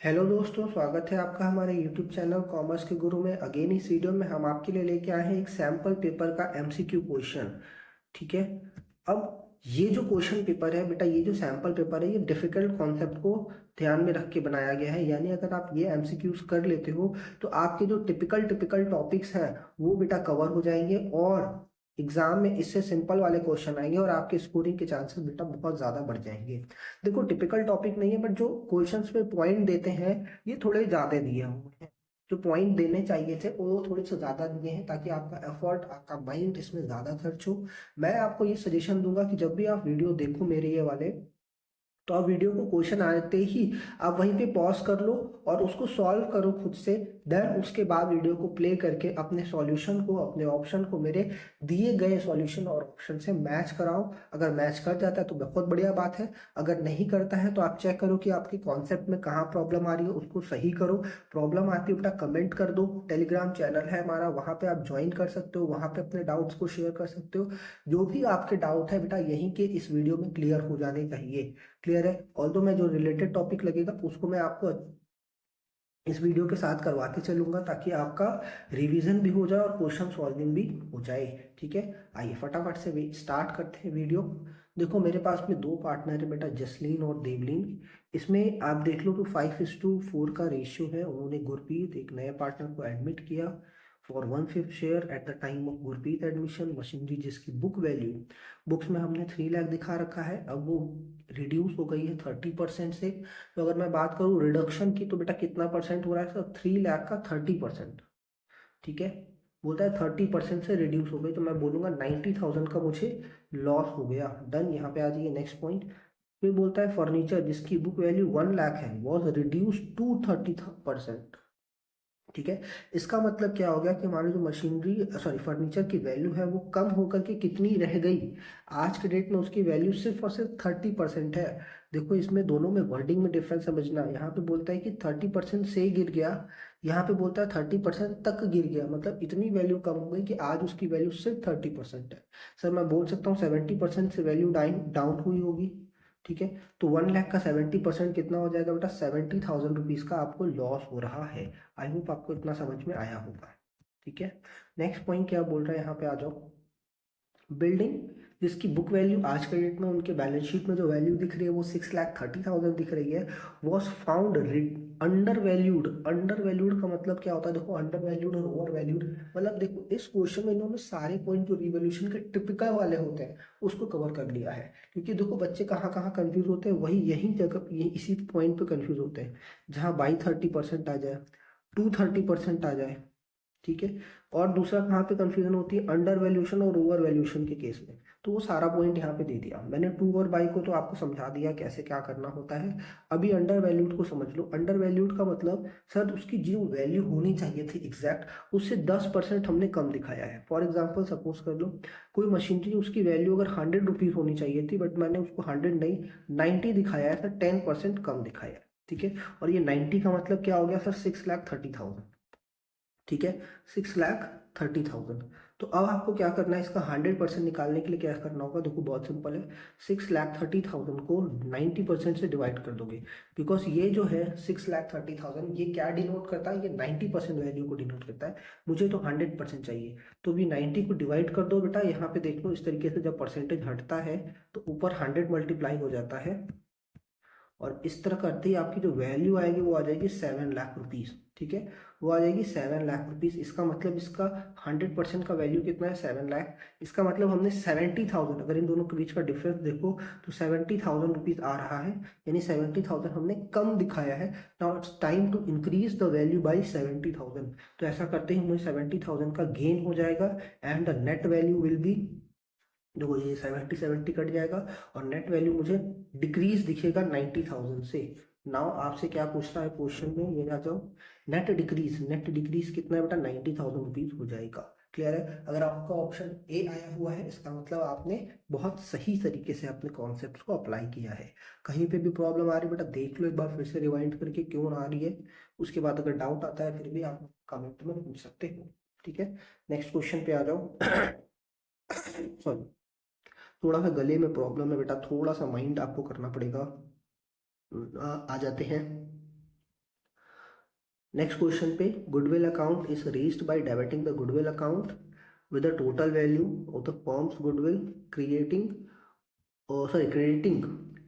Hello दोस्तों, स्वागत है आपका हमारे यूट्यूब चैनल कॉमर्स के गुरु में। अगेन इस वीडियो में हम आपके लिए लेके आए हैं एक सैम्पल पेपर का एमसीक्यू क्वेश्चन। ठीक है। अब ये जो क्वेश्चन पेपर है बेटा, ये जो सैम्पल पेपर है, ये डिफिकल्ट कॉन्सेप्ट को ध्यान में रख के बनाया गया है। यानी अगर आप ये एमसीक्यूज कर लेते हो तो आपके जो टिपिकल टिपिकल टॉपिक्स हैं वो बेटा कवर हो जाएंगे और एग्जाम में इससे सिंपल वाले क्वेश्चन आएंगे और आपके स्कोरिंग के चांसेस बेटा बहुत ज़्यादा बढ़ जाएंगे। देखो, टिपिकल टॉपिक नहीं है बट जो क्वेश्चंस पे पॉइंट देते हैं ये थोड़े ज़्यादा दिए हुए हैं। जो पॉइंट देने चाहिए थे वो थोड़े से ज़्यादा दिए हैं ताकि आपका एफर्ट, आपका माइंड इसमें ज़्यादा खर्च हो। मैं आपको ये सजेशन दूंगा कि जब भी आप वीडियो देखो मेरे ये वाले, तो आप वीडियो को क्वेश्चन आते ही आप वहीं पे पॉज कर लो और उसको सॉल्व करो खुद से। देन उसके बाद वीडियो को प्ले करके अपने सॉल्यूशन को, अपने ऑप्शन को मेरे दिए गए सॉल्यूशन और ऑप्शन से मैच कराओ। अगर मैच कर जाता है तो बहुत बढ़िया बात है। अगर नहीं करता है तो आप चेक करो कि आपके कॉन्सेप्ट में कहाँ प्रॉब्लम आ रही है, उसको सही करो। प्रॉब्लम आती है बेटा कमेंट कर दो। टेलीग्राम चैनल है हमारा, वहाँ पे आप ज्वाइन कर सकते हो, वहाँ पे अपने डाउट्स को शेयर कर सकते हो। जो भी आपके डाउट है बेटा यहीं के इस वीडियो में क्लियर हो जाने चाहिए। क्लियर है। ऑल्दो मैं जो रिलेटेड टॉपिक लगेगा उसको मैं आपको इस वीडियो के साथ करवाते चलूंगा ताकि आपका रिवीजन भी हो जाए और क्वेश्चन सॉल्विंग भी हो जाए। ठीक है। आइए फटाफट से स्टार्ट करते हैं वीडियो। देखो, मेरे पास में दो पार्टनर है बेटा, जसलीन और देवलीन। इसमें आप देख लो तो 5:4 का रेशियो है। उन्होंने गुरप्रीत एक नए पार्टनर को एडमिट किया for 1/5 share at the time of Gurpreet admission. Machinery जिसकी बुक वैल्यू बुक्स में हमने 3 लाख दिखा रखा है, अब वो रिड्यूस हो गई है 30% से। तो अगर मैं बात करूँ रिडक्शन की तो बेटा कितना परसेंट हो रहा है सर? 3 लाख का 30%। ठीक है। बोलता है 30% से रिड्यूस हो गई तो मैं बोलूंगा 90,000 का मुझे लॉस हो गया। डन। यहाँ पे आ जाइए नेक्स्ट पॉइंट। फिर बोलता है फर्नीचर जिसकी बुक वैल्यू 1 लाख है वॉज रिड्यूस टू 30%। ठीक है। इसका मतलब क्या हो गया कि हमारी जो मशीनरी, सॉरी, फर्नीचर की वैल्यू है वो कम होकर के कितनी रह गई? आज के डेट में उसकी वैल्यू सिर्फ और सिर्फ 30% है। देखो, इसमें दोनों में वर्डिंग में डिफरेंस समझना। यहाँ पे बोलता है कि 30% से गिर गया, यहाँ पे बोलता है 30% तक गिर गया। मतलब इतनी वैल्यू कम हो गई कि आज उसकी वैल्यू सिर्फ 30% है। सर मैं बोल सकता हूँ 70% से वैल्यू डाउन डाउन हुई होगी। ठीक है। तो 1 लाख का 70% कितना हो जाएगा बेटा? 70,000 रुपीज का आपको लॉस हो रहा है। आई होप आपको इतना समझ में आया होगा। ठीक है। नेक्स्ट पॉइंट क्या बोल रहा है, यहाँ पे आ जाओ। बिल्डिंग जिसकी बुक वैल्यू आज के डेट में उनके बैलेंस शीट में जो वैल्यू दिख रही है वो 6,30,000 दिख रही है, was found under valued. Under valued का मतलब क्या होता है? देखो, अंडर वैल्यूड और ओवर वैल्यूड, मतलब देखो इस क्वेश्चन में इन्होंने सारे पॉइंट जो रिवोल्यूशन के टिपिकल वाले होते हैं उसको कवर कर लिया है। क्योंकि देखो बच्चे कहाँ कहाँ कंफ्यूज होते हैं, वही यही जगह इसी पॉइंट पे कंफ्यूज होते हैं जहाँ बाई 30% आ जाए, 230% आ जाए। ठीक है। और दूसरा कहाँ पे कंफ्यूजन होती है? अंडर वैल्यूशन और ओवर वैल्यूशन के केस में। तो वो सारा पॉइंट यहाँ पे दे दिया मैंने। टू और बाई को तो आपको समझा दिया कैसे क्या करना होता है। अभी अंडर वैल्यूड को समझ लो। अंडर वैल्यूड का मतलब सर उसकी जो वैल्यू होनी चाहिए थी एग्जैक्ट, उससे 10% हमने कम दिखाया है। फॉर एग्जाम्पल सपोज कर लो कोई मशीन थी, उसकी वैल्यू अगर 100 रुपीज होनी चाहिए थी बट मैंने उसको 100 नहीं 90 दिखाया है, सर 10% कम दिखाया है। ठीक है। और ये 90 का मतलब क्या हो गया सर? 6,30,000। ठीक है। 6,30,000। तो अब आपको क्या करना है, इसका 100% निकालने के लिए क्या करना होगा? देखो बहुत सिंपल है। 6,30,000 को 90% से डिवाइड कर दोगे। बिकॉज ये जो है 6,30,000 ये क्या डिनोट करता है? ये 90% वैल्यू को डिनोट करता है। मुझे तो 100% चाहिए, तो भी 90 को डिवाइड कर दो बेटा। यहाँ पे देख लो इस तरीके से जब परसेंटेज हटता है तो ऊपर 100 मल्टीप्लाई हो जाता है और इस तरह करते ही आपकी जो वैल्यू आएगी वो आ जाएगी 7 लाख रुपीज। ठीक है। वो आ जाएगी 7 लाख रुपीज। इसका मतलब इसका 100% का वैल्यू कितना है? 7 लाख। इसका मतलब हमने 70,000, अगर इन दोनों के बीच का डिफरेंस देखो तो 70,000 रुपीज आ रहा है। यानी 70,000 हमने कम दिखाया है। Now it's time to increase the value by 70,000। तो ऐसा करते ही हमें 70,000 का गेन हो जाएगा and the net value will be, देखो ये 70 कट जाएगा और नेट वैल्यू मुझे डिक्रीज दिखेगा 90,000 से। नाउ आपसे क्या पूछना है क्वेश्चन में, ये आ जाओ। नेट डिक्रीज, नेट डिक्रीज कितना है बेटा? 90,000 रुपीज हो जाएगा। क्लियर है। अगर आपका ऑप्शन ए आया हुआ है इसका मतलब आपने बहुत सही तरीके से अपने कॉन्सेप्ट को अप्लाई किया है। कहीं पे भी प्रॉब्लम आ रही है बेटा देख लो एक बार फिर से रिवाइंड करके क्यों आ रही है। उसके बाद अगर डाउट आता है फिर भी आप कमेंट में पूछ सकते हो। ठीक है। नेक्स्ट क्वेश्चन पे आ जाओ। सॉरी, थोड़ा सा गले में प्रॉब्लम है बेटा, थोड़ा सा माइंड आपको करना पड़ेगा। आ जाते हैं। नेक्स्ट क्वेश्चन पे, goodwill account is raised by debiting the goodwill account with the total value of the firm's goodwill, creating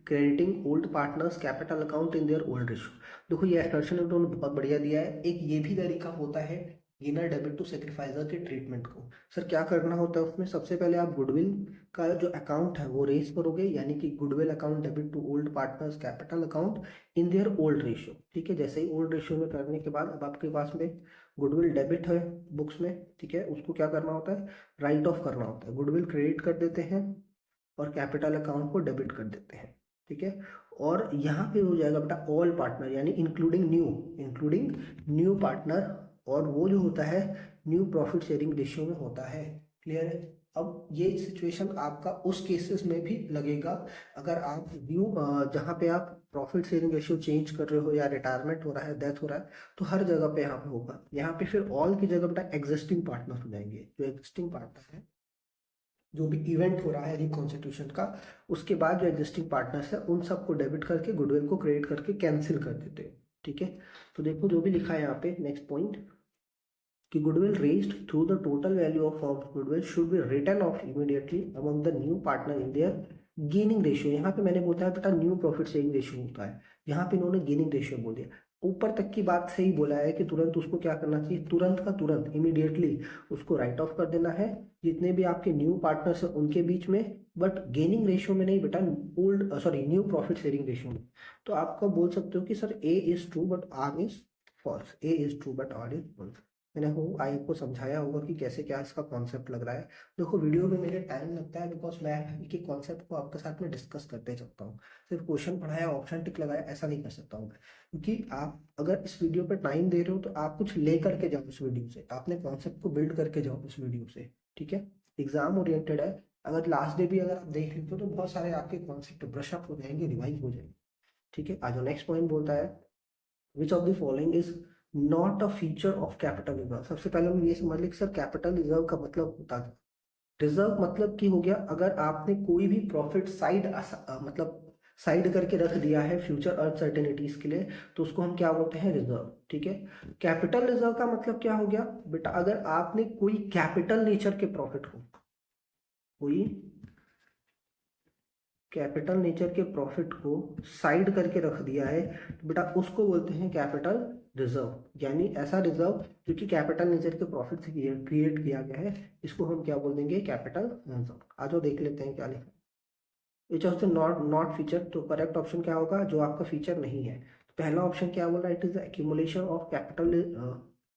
crediting old partners capital account in their old ratio। देखो ये एक्सप्रेशन उन्होंने बहुत बढ़िया दिया है। एक ये भी तरीका होता है गेनर डेबिट टू सेक्रीफाइजर के ट्रीटमेंट को। सर क्या करना होता है उसमें, सबसे पहले आप गुडविल का जो अकाउंट है वो रेज करोगे, यानी कि goodwill account debit to old partners capital account in their old ratio. ठीक है, जैसे ही ओल्ड रेशियो में करने के बाद अब आपके पास में गुडविल डेबिट है बुक्स में, ठीक है, उसको क्या करना होता है, राइट ऑफ करना होता है। गुडविल क्रेडिट कर देते हैं और कैपिटल अकाउंट को डेबिट कर देते हैं। ठीक है, और यहाँ पे हो जाएगा बेटा ऑल पार्टनर, यानी इंक्लूडिंग न्यू पार्टनर, और वो जो होता है न्यू प्रॉफिट शेयरिंग रेशियो में होता है। क्लियर है। अब ये सिचुएशन आपका उस केसेस में भी लगेगा अगर आप न्यू जहाँ पे आप प्रॉफिट शेयरिंग रेशियो चेंज कर रहे हो या रिटायरमेंट हो रहा है, डेथ हो रहा है, तो हर जगह पे यहाँ पे होगा। यहाँ पे फिर ऑल की जगह बेटा एग्जिस्टिंग पार्टनर हो जाएंगे। जो एग्जिस्टिंग पार्टनर है, जो भी इवेंट हो रहा है रिकॉन्स्टिट्यूशन का, उसके बाद जो एग्जिस्टिंग पार्टनर्स है उन सबको डेबिट करके गुडविल को क्रेडिट करके कैंसिल कर देते हैं। ठीक है, तो देखो जो भी लिखा है यहाँ पे नेक्स्ट पॉइंट कि goodwill raised through the total value of firms goodwill should be written off immediately among the new partner in their gaining ratio. यहाँ पे मैंने बोला है बेटा न्यू प्रॉफिट शेयरिंग रेशियो होता है, यहाँ पे इन्होंने गेनिंग रेशियो बोल दिया। ऊपर तक की बात सही बोला है कि तुरंत उसको क्या करना चाहिए, तुरंत का तुरंत इमीडिएटली उसको राइट ऑफ कर देना है जितने भी आपके न्यू पार्टनर्स हैं उनके बीच में, बट गेनिंग रेशियो में नहीं बेटा, न्यू प्रॉफिट शेयरिंग रेशियो में। तो आपको बोल सकते हो कि sir A is true but R is false, A is true but R is false. मैंने आपको समझाया होगा कि कैसे क्या इसका कॉन्सेप्ट लग रहा है। देखो वीडियो में मेरे टाइम लगता है बिकॉज मैं एक एक कॉन्सेप्ट को आपके साथ में डिस्कस करते चलता हूँ। सिर्फ क्वेश्चन पढ़ाया ऑप्शन टिक लगाया ऐसा नहीं कर सकता हूँ, क्योंकि आप अगर इस वीडियो पे टाइम दे रहे हो तो आप कुछ ले करके जाओ इस वीडियो से, आपने कॉन्सेप्ट को बिल्ड करके जाओ इस वीडियो से। ठीक है, एग्जाम ओरिएंटेड है। अगर लास्ट डे भी अगर आप देख लेते हो तो बहुत सारे आपके कॉन्सेप्ट ब्रश अप हो जाएंगे, रिवाइज हो जाएंगे। ठीक है, आज नेक्स्ट पॉइंट बोलता है which of the following is not a feature of capital reserve. सबसे पहले हम ये समझ लें कि सर कैपिटल रिजर्व का मतलब होता है, रिजर्व मतलब की हो गया अगर आपने कोई भी प्रॉफिट मतलब साइड करके रख दिया है फ्यूचर अनसर्टेनिटीज के लिए, तो उसको हम क्या बोलते हैं, रिजर्व। ठीक है, कैपिटल रिजर्व का मतलब क्या हो गया बेटा, अगर आपने कोई कैपिटल नेचर के प्रॉफिट को, कोई कैपिटल नेचर के प्रॉफिट को साइड करके रख दिया है, तो बेटा उसको बोलते हैं कैपिटल रिजर्व। यानी ऐसा रिजर्व जो कि कैपिटल नेचर के प्रॉफिट से क्रिएट किया गया है, इसको हम क्या बोल देंगे, कैपिटल रिजर्व। आज देख लेते हैं क्या लिखा है। Which of the not feature, तो करेक्ट ऑप्शन क्या होगा, जो आपका फीचर नहीं है। तो पहला ऑप्शन क्या बोल रहा है, it is the accumulation of capital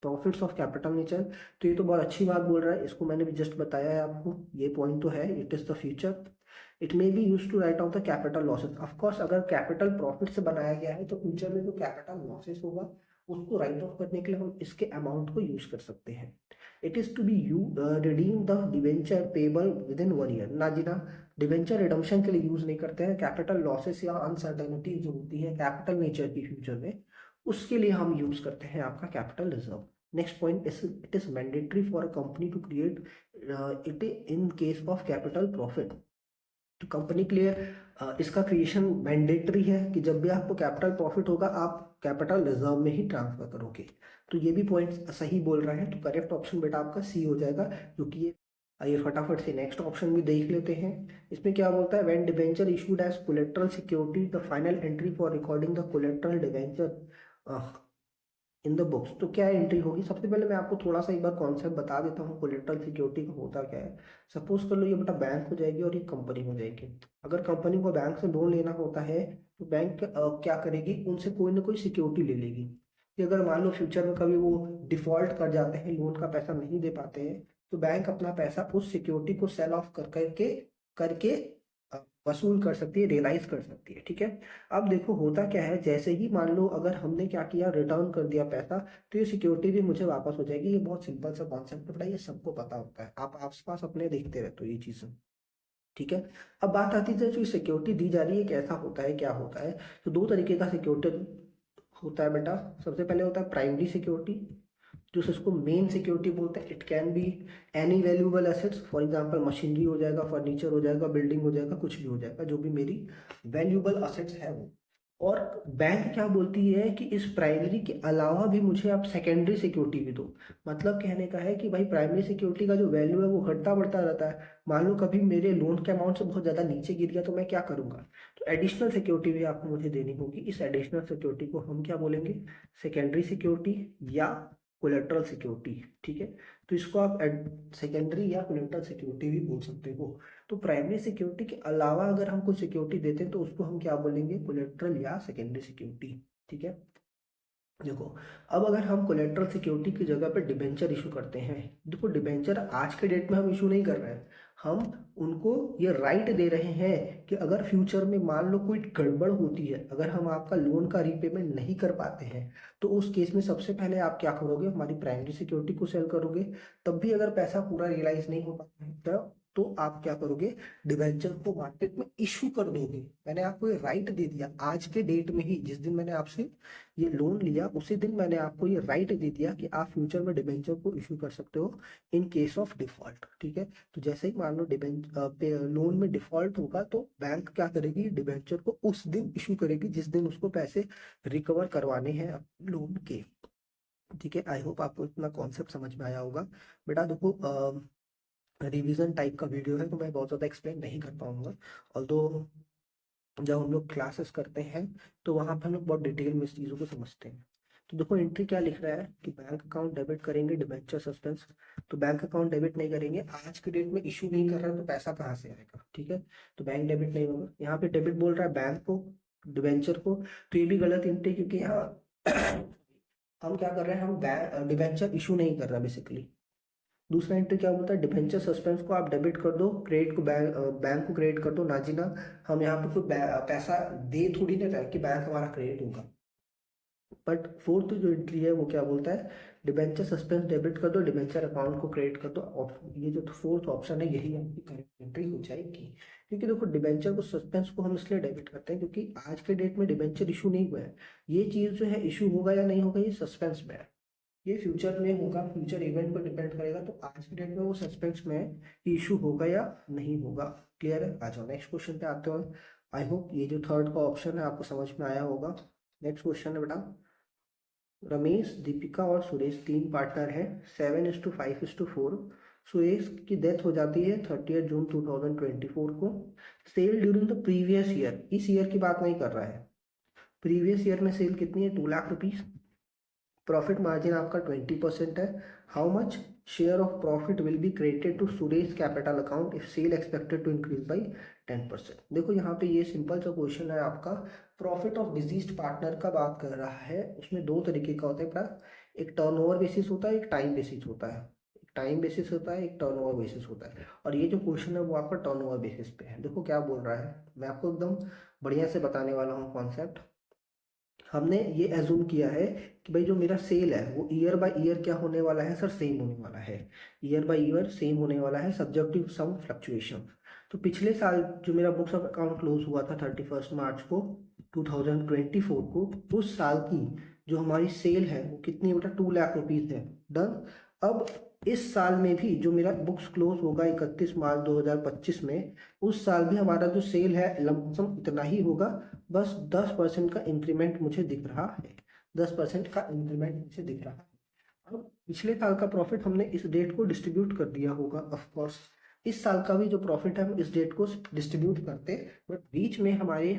profits of capital nature. तो ये तो बहुत अच्छी बात बोल रहा है, इसको मैंने भी जस्ट बताया है आपको, ये पॉइंट तो है। It is the future, it may be use to write off the capital losses. Of course अगर कैपिटल प्रॉफिट से बनाया गया है तो फ्यूचर में जो कैपिटल लॉसेस होगा उसको राइट ऑफ करने के लिए हम इसके अमाउंट को यूज कर सकते हैं। It is to be redeem the debenture payable within 1 year. ना जी ना, डिवेंचर रिडम्पशन के लिए यूज नहीं करते हैं। कैपिटल लॉसेस या अनसर्टेनिटी जो होती है कैपिटल नेचर की फ्यूचर में, उसके लिए हम यूज करते हैं आपका capital reserve. Next point, it is mandatory for a company to create it in case of capital profit. तो कंपनी के लिए इसका क्रिएशन मैंडेटरी है कि जब भी आपको कैपिटल प्रॉफिट होगा आप कैपिटल रिजर्व में ही ट्रांसफर करोगे। तो ये भी पॉइंट सही बोल रहा है, तो करेक्ट ऑप्शन बेटा आपका सी हो जाएगा, क्योंकि ये आइए फटाफट से नेक्स्ट ऑप्शन भी देख लेते हैं। इसमें क्या बोलता है, when debenture issued as collateral security the final entry for recording the collateral debenture in the books. तो क्या एंट्री होगी, सबसे पहले मैं आपको थोड़ा सा एक बार कॉन्सेप्ट बता देता हूँ कोलेट्रल सिक्योरिटी का होता क्या है। सपोज कर लो ये बेटा बैंक हो जाएगी और ये कंपनी हो जाएगी। अगर कंपनी को बैंक से लोन लेना होता है तो बैंक क्या करेगी, उनसे कोई ना कोई सिक्योरिटी ले लेगी कि अगर मान लो फ्यूचर में कभी वो डिफॉल्ट कर जाते हैं, लोन का पैसा नहीं दे पाते हैं, तो बैंक अपना पैसा उस सिक्योरिटी को सेल ऑफ करके वसूल कर सकती है, रियलाइज कर सकती है। ठीक है, अब देखो होता क्या है, जैसे ही मान लो अगर हमने क्या किया, रिटर्न कर दिया पैसा, तो ये सिक्योरिटी भी मुझे वापस हो जाएगी। ये बहुत सिंपल सा कॉन्सेप्ट है, ये सबको पता होता है, आप आसपास अपने देखते रहते हो ये चीज़ें। ठीक है, अब बात आती है जो सिक्योरिटी दी जा रही है कैसा होता है, क्या होता है। तो दो तरीके का सिक्योरिटी होता है बेटा। सबसे पहले होता है प्राइमरी सिक्योरिटी, जो इसको मेन सिक्योरिटी बोलते हैं। It can be any valuable assets, for example machinery हो जाएगा, फर्नीचर हो जाएगा, बिल्डिंग हो जाएगा, कुछ भी हो जाएगा, जो भी मेरी वैल्यूएबल एसेट्स है वो। और बैंक क्या बोलती है कि इस प्राइमरी के अलावा भी मुझे आप सेकेंडरी सिक्योरिटी भी दो। मतलब कहने का है कि भाई प्राइमरी सिक्योरिटी का जो वैल्यू है वो घटता बढ़ता रहता है। मान लो कभी मेरे लोन के अमाउंट से बहुत ज़्यादा नीचे गिर गया तो मैं क्या करूँगा, तो एडिशनल सिक्योरिटी भी आपको मुझे देनी होगी। इस एडिशनल सिक्योरिटी को हम क्या बोलेंगे, सेकेंडरी सिक्योरिटी या कोलेट्रल सिक्योरिटी। ठीक है, तो इसको आप सेकेंडरी या कोलेट्रल सिक्योरिटी भी बोल सकते हो। तो प्राइमरी सिक्योरिटी के अलावा अगर हम कोई सिक्योरिटी देते हैं तो उसको हम क्या बोलेंगे, कोलेट्रल या सेकेंडरी सिक्योरिटी। ठीक है, देखो अब अगर हम कोलेट्रल सिक्योरिटी की जगह पे डिबेंचर इशू करते हैं, देखो डिबेंचर आज के डेट में हम इशू नहीं कर रहे हैं, हम उनको ये राइट दे रहे हैं कि अगर फ्यूचर में मान लो कोई गड़बड़ होती है, अगर हम आपका लोन का रीपेमेंट नहीं कर पाते हैं, तो उस केस में सबसे पहले आप क्या करोगे, हमारी प्राइमरी सिक्योरिटी को सेल करोगे। तब भी अगर पैसा पूरा रियलाइज नहीं हो पाता है तो आप क्या करोगे, डिबेंचर को मार्केट में इशू कर दोगे। मैंने आपको ये राइट दे दिया आज के डेट में ही, जिस दिन मैंने आपसे ये लोन लिया उसी दिन मैंने आपको ये राइट दे दिया कि आप फ्यूचर में डिबेंचर को इशू कर सकते हो इन केस ऑफ डिफॉल्ट। ठीक है, तो जैसे ही मान लो लोन में डिफॉल्ट होगा तो बैंक क्या करेगी, डिबेंचर को उस दिन इशू करेगी जिस दिन उसको पैसे रिकवर करवाने हैं लोन के। ठीक है, आई होप आपको इतना कॉन्सेप्ट समझ में आया होगा। बेटा देखो रिवीजन टाइप का वीडियो है तो मैं बहुत ज़्यादा एक्सप्लेन नहीं कर पाऊंगा, ऑल्दो जब हम लोग क्लासेस करते हैं तो वहाँ पर हम लोग बहुत डिटेल में इस चीज़ों को समझते हैं। तो देखो एंट्री क्या लिख रहा है कि बैंक अकाउंट डेबिट करेंगे, डिबेंचर सस्पेंस। तो बैंक अकाउंट डेबिट नहीं करेंगे, आज के डेट में इशू नहीं कर रहा है तो पैसा कहाँ से आएगा। ठीक है, तो बैंक डेबिट नहीं होगा। यहाँ पे डेबिट बोल रहा है बैंक को, डिबेंचर को, तो ये भी गलत एंट्री, क्योंकि यहाँ हम क्या कर रहे हैं, हम डिबेंचर इशू नहीं कर रहे हैं बेसिकली। दूसरा एंट्री क्या बोलता है, डिबेंचर सस्पेंस को आप डेबिट कर दो, क्रेडिट को बैंक को क्रेडिट कर दो, ना जी ना। हम यहाँ पे कोई पैसा दे थोड़ी ना रहे कि बैंक हमारा क्रेडिट होगा। बट फोर्थ जो एंट्री है वो क्या बोलता है, डिबेंचर सस्पेंस डेबिट कर दो, डिबेंचर अकाउंट को क्रेडिट कर दो। ये जो फोर्थ ऑप्शन है यही आपकी करेक्ट एंट्री हो जाएगी। क्योंकि देखो डिबेंचर को सस्पेंस को हम इसलिए डेबिट करते हैं क्योंकि आज के डेट में डिबेंचर इशू नहीं हुआ है। ये चीज़ जो है इशू होगा या नहीं होगा ये सस्पेंस में है, ये फ्यूचर में होगा, फ्यूचर इवेंट पर डिपेंड करेगा। तो आज की डेट में वो सस्पेंस में है कि इशू होगा या नहीं होगा। क्लियर है, आ जाओ नेक्स्ट क्वेश्चन पे आते हैं। आई होप ये जो थर्ड का ऑप्शन है आपको समझ में आया होगा। नेक्स्ट क्वेश्चन है बेटा, रमेश, दीपिका और सुरेश 3 पार्टनर हैं, 7:5:4। सुरेश की डेथ हो जाती है 30 जून 2024 को। Sale during the previous year, इस ईयर की बात नहीं कर रहा है, प्रीवियस ईयर में सेल कितनी है, 2 लाख रुपीज। प्रॉफिट मार्जिन आपका 20% है। How much share of profit will be credited to Suresh capital account if sale expected to increase by 10%। देखो यहाँ पे ये सिंपल सा क्वेश्चन है आपका, प्रॉफिट ऑफ डिजीज्ड पार्टनर का बात कर रहा है। उसमें दो तरीके का होता है बेटा, एक टर्नओवर बेसिस होता है, एक टाइम बेसिस होता है। एक टाइम बेसिस होता है, एक टर्नओवर बेसिस होता है। और ये जो क्वेश्चन है वो आपका टर्नओवर बेसिस पे है। देखो क्या बोल रहा है, मैं आपको एकदम बढ़िया से बताने वाला हूँ कॉन्सेप्ट। हमने ये एज्यूम किया है कि भाई जो मेरा सेल है वो ईयर बाय ईयर क्या होने वाला है सर, सेम होने वाला है। ईयर बाय ईयर सेम होने वाला है, सब्जेक्ट टू सम फ्लक्चुएशन। तो पिछले साल जो मेरा बुक्स ऑफ अकाउंट क्लोज हुआ था 31 मार्च को 2024 को, उस साल की जो हमारी सेल है वो कितनी बेटा, 2 लाख रुपीज है। डन। अब इस साल में भी जो मेरा बुक्स क्लोज होगा 31 मार्च 2025 में, उस साल भी हमारा जो सेल है लमसम इतना ही होगा, बस 10% का इंक्रीमेंट मुझे दिख रहा है। 10% का इंक्रीमेंट मुझे दिख रहा है। अब पिछले साल का प्रॉफिट हमने इस डेट को डिस्ट्रीब्यूट कर दिया होगा ऑफ कोर्स। इस साल का भी जो प्रॉफिट है हम इस डेट को डिस्ट्रीब्यूट करते, बट बीच में हमारे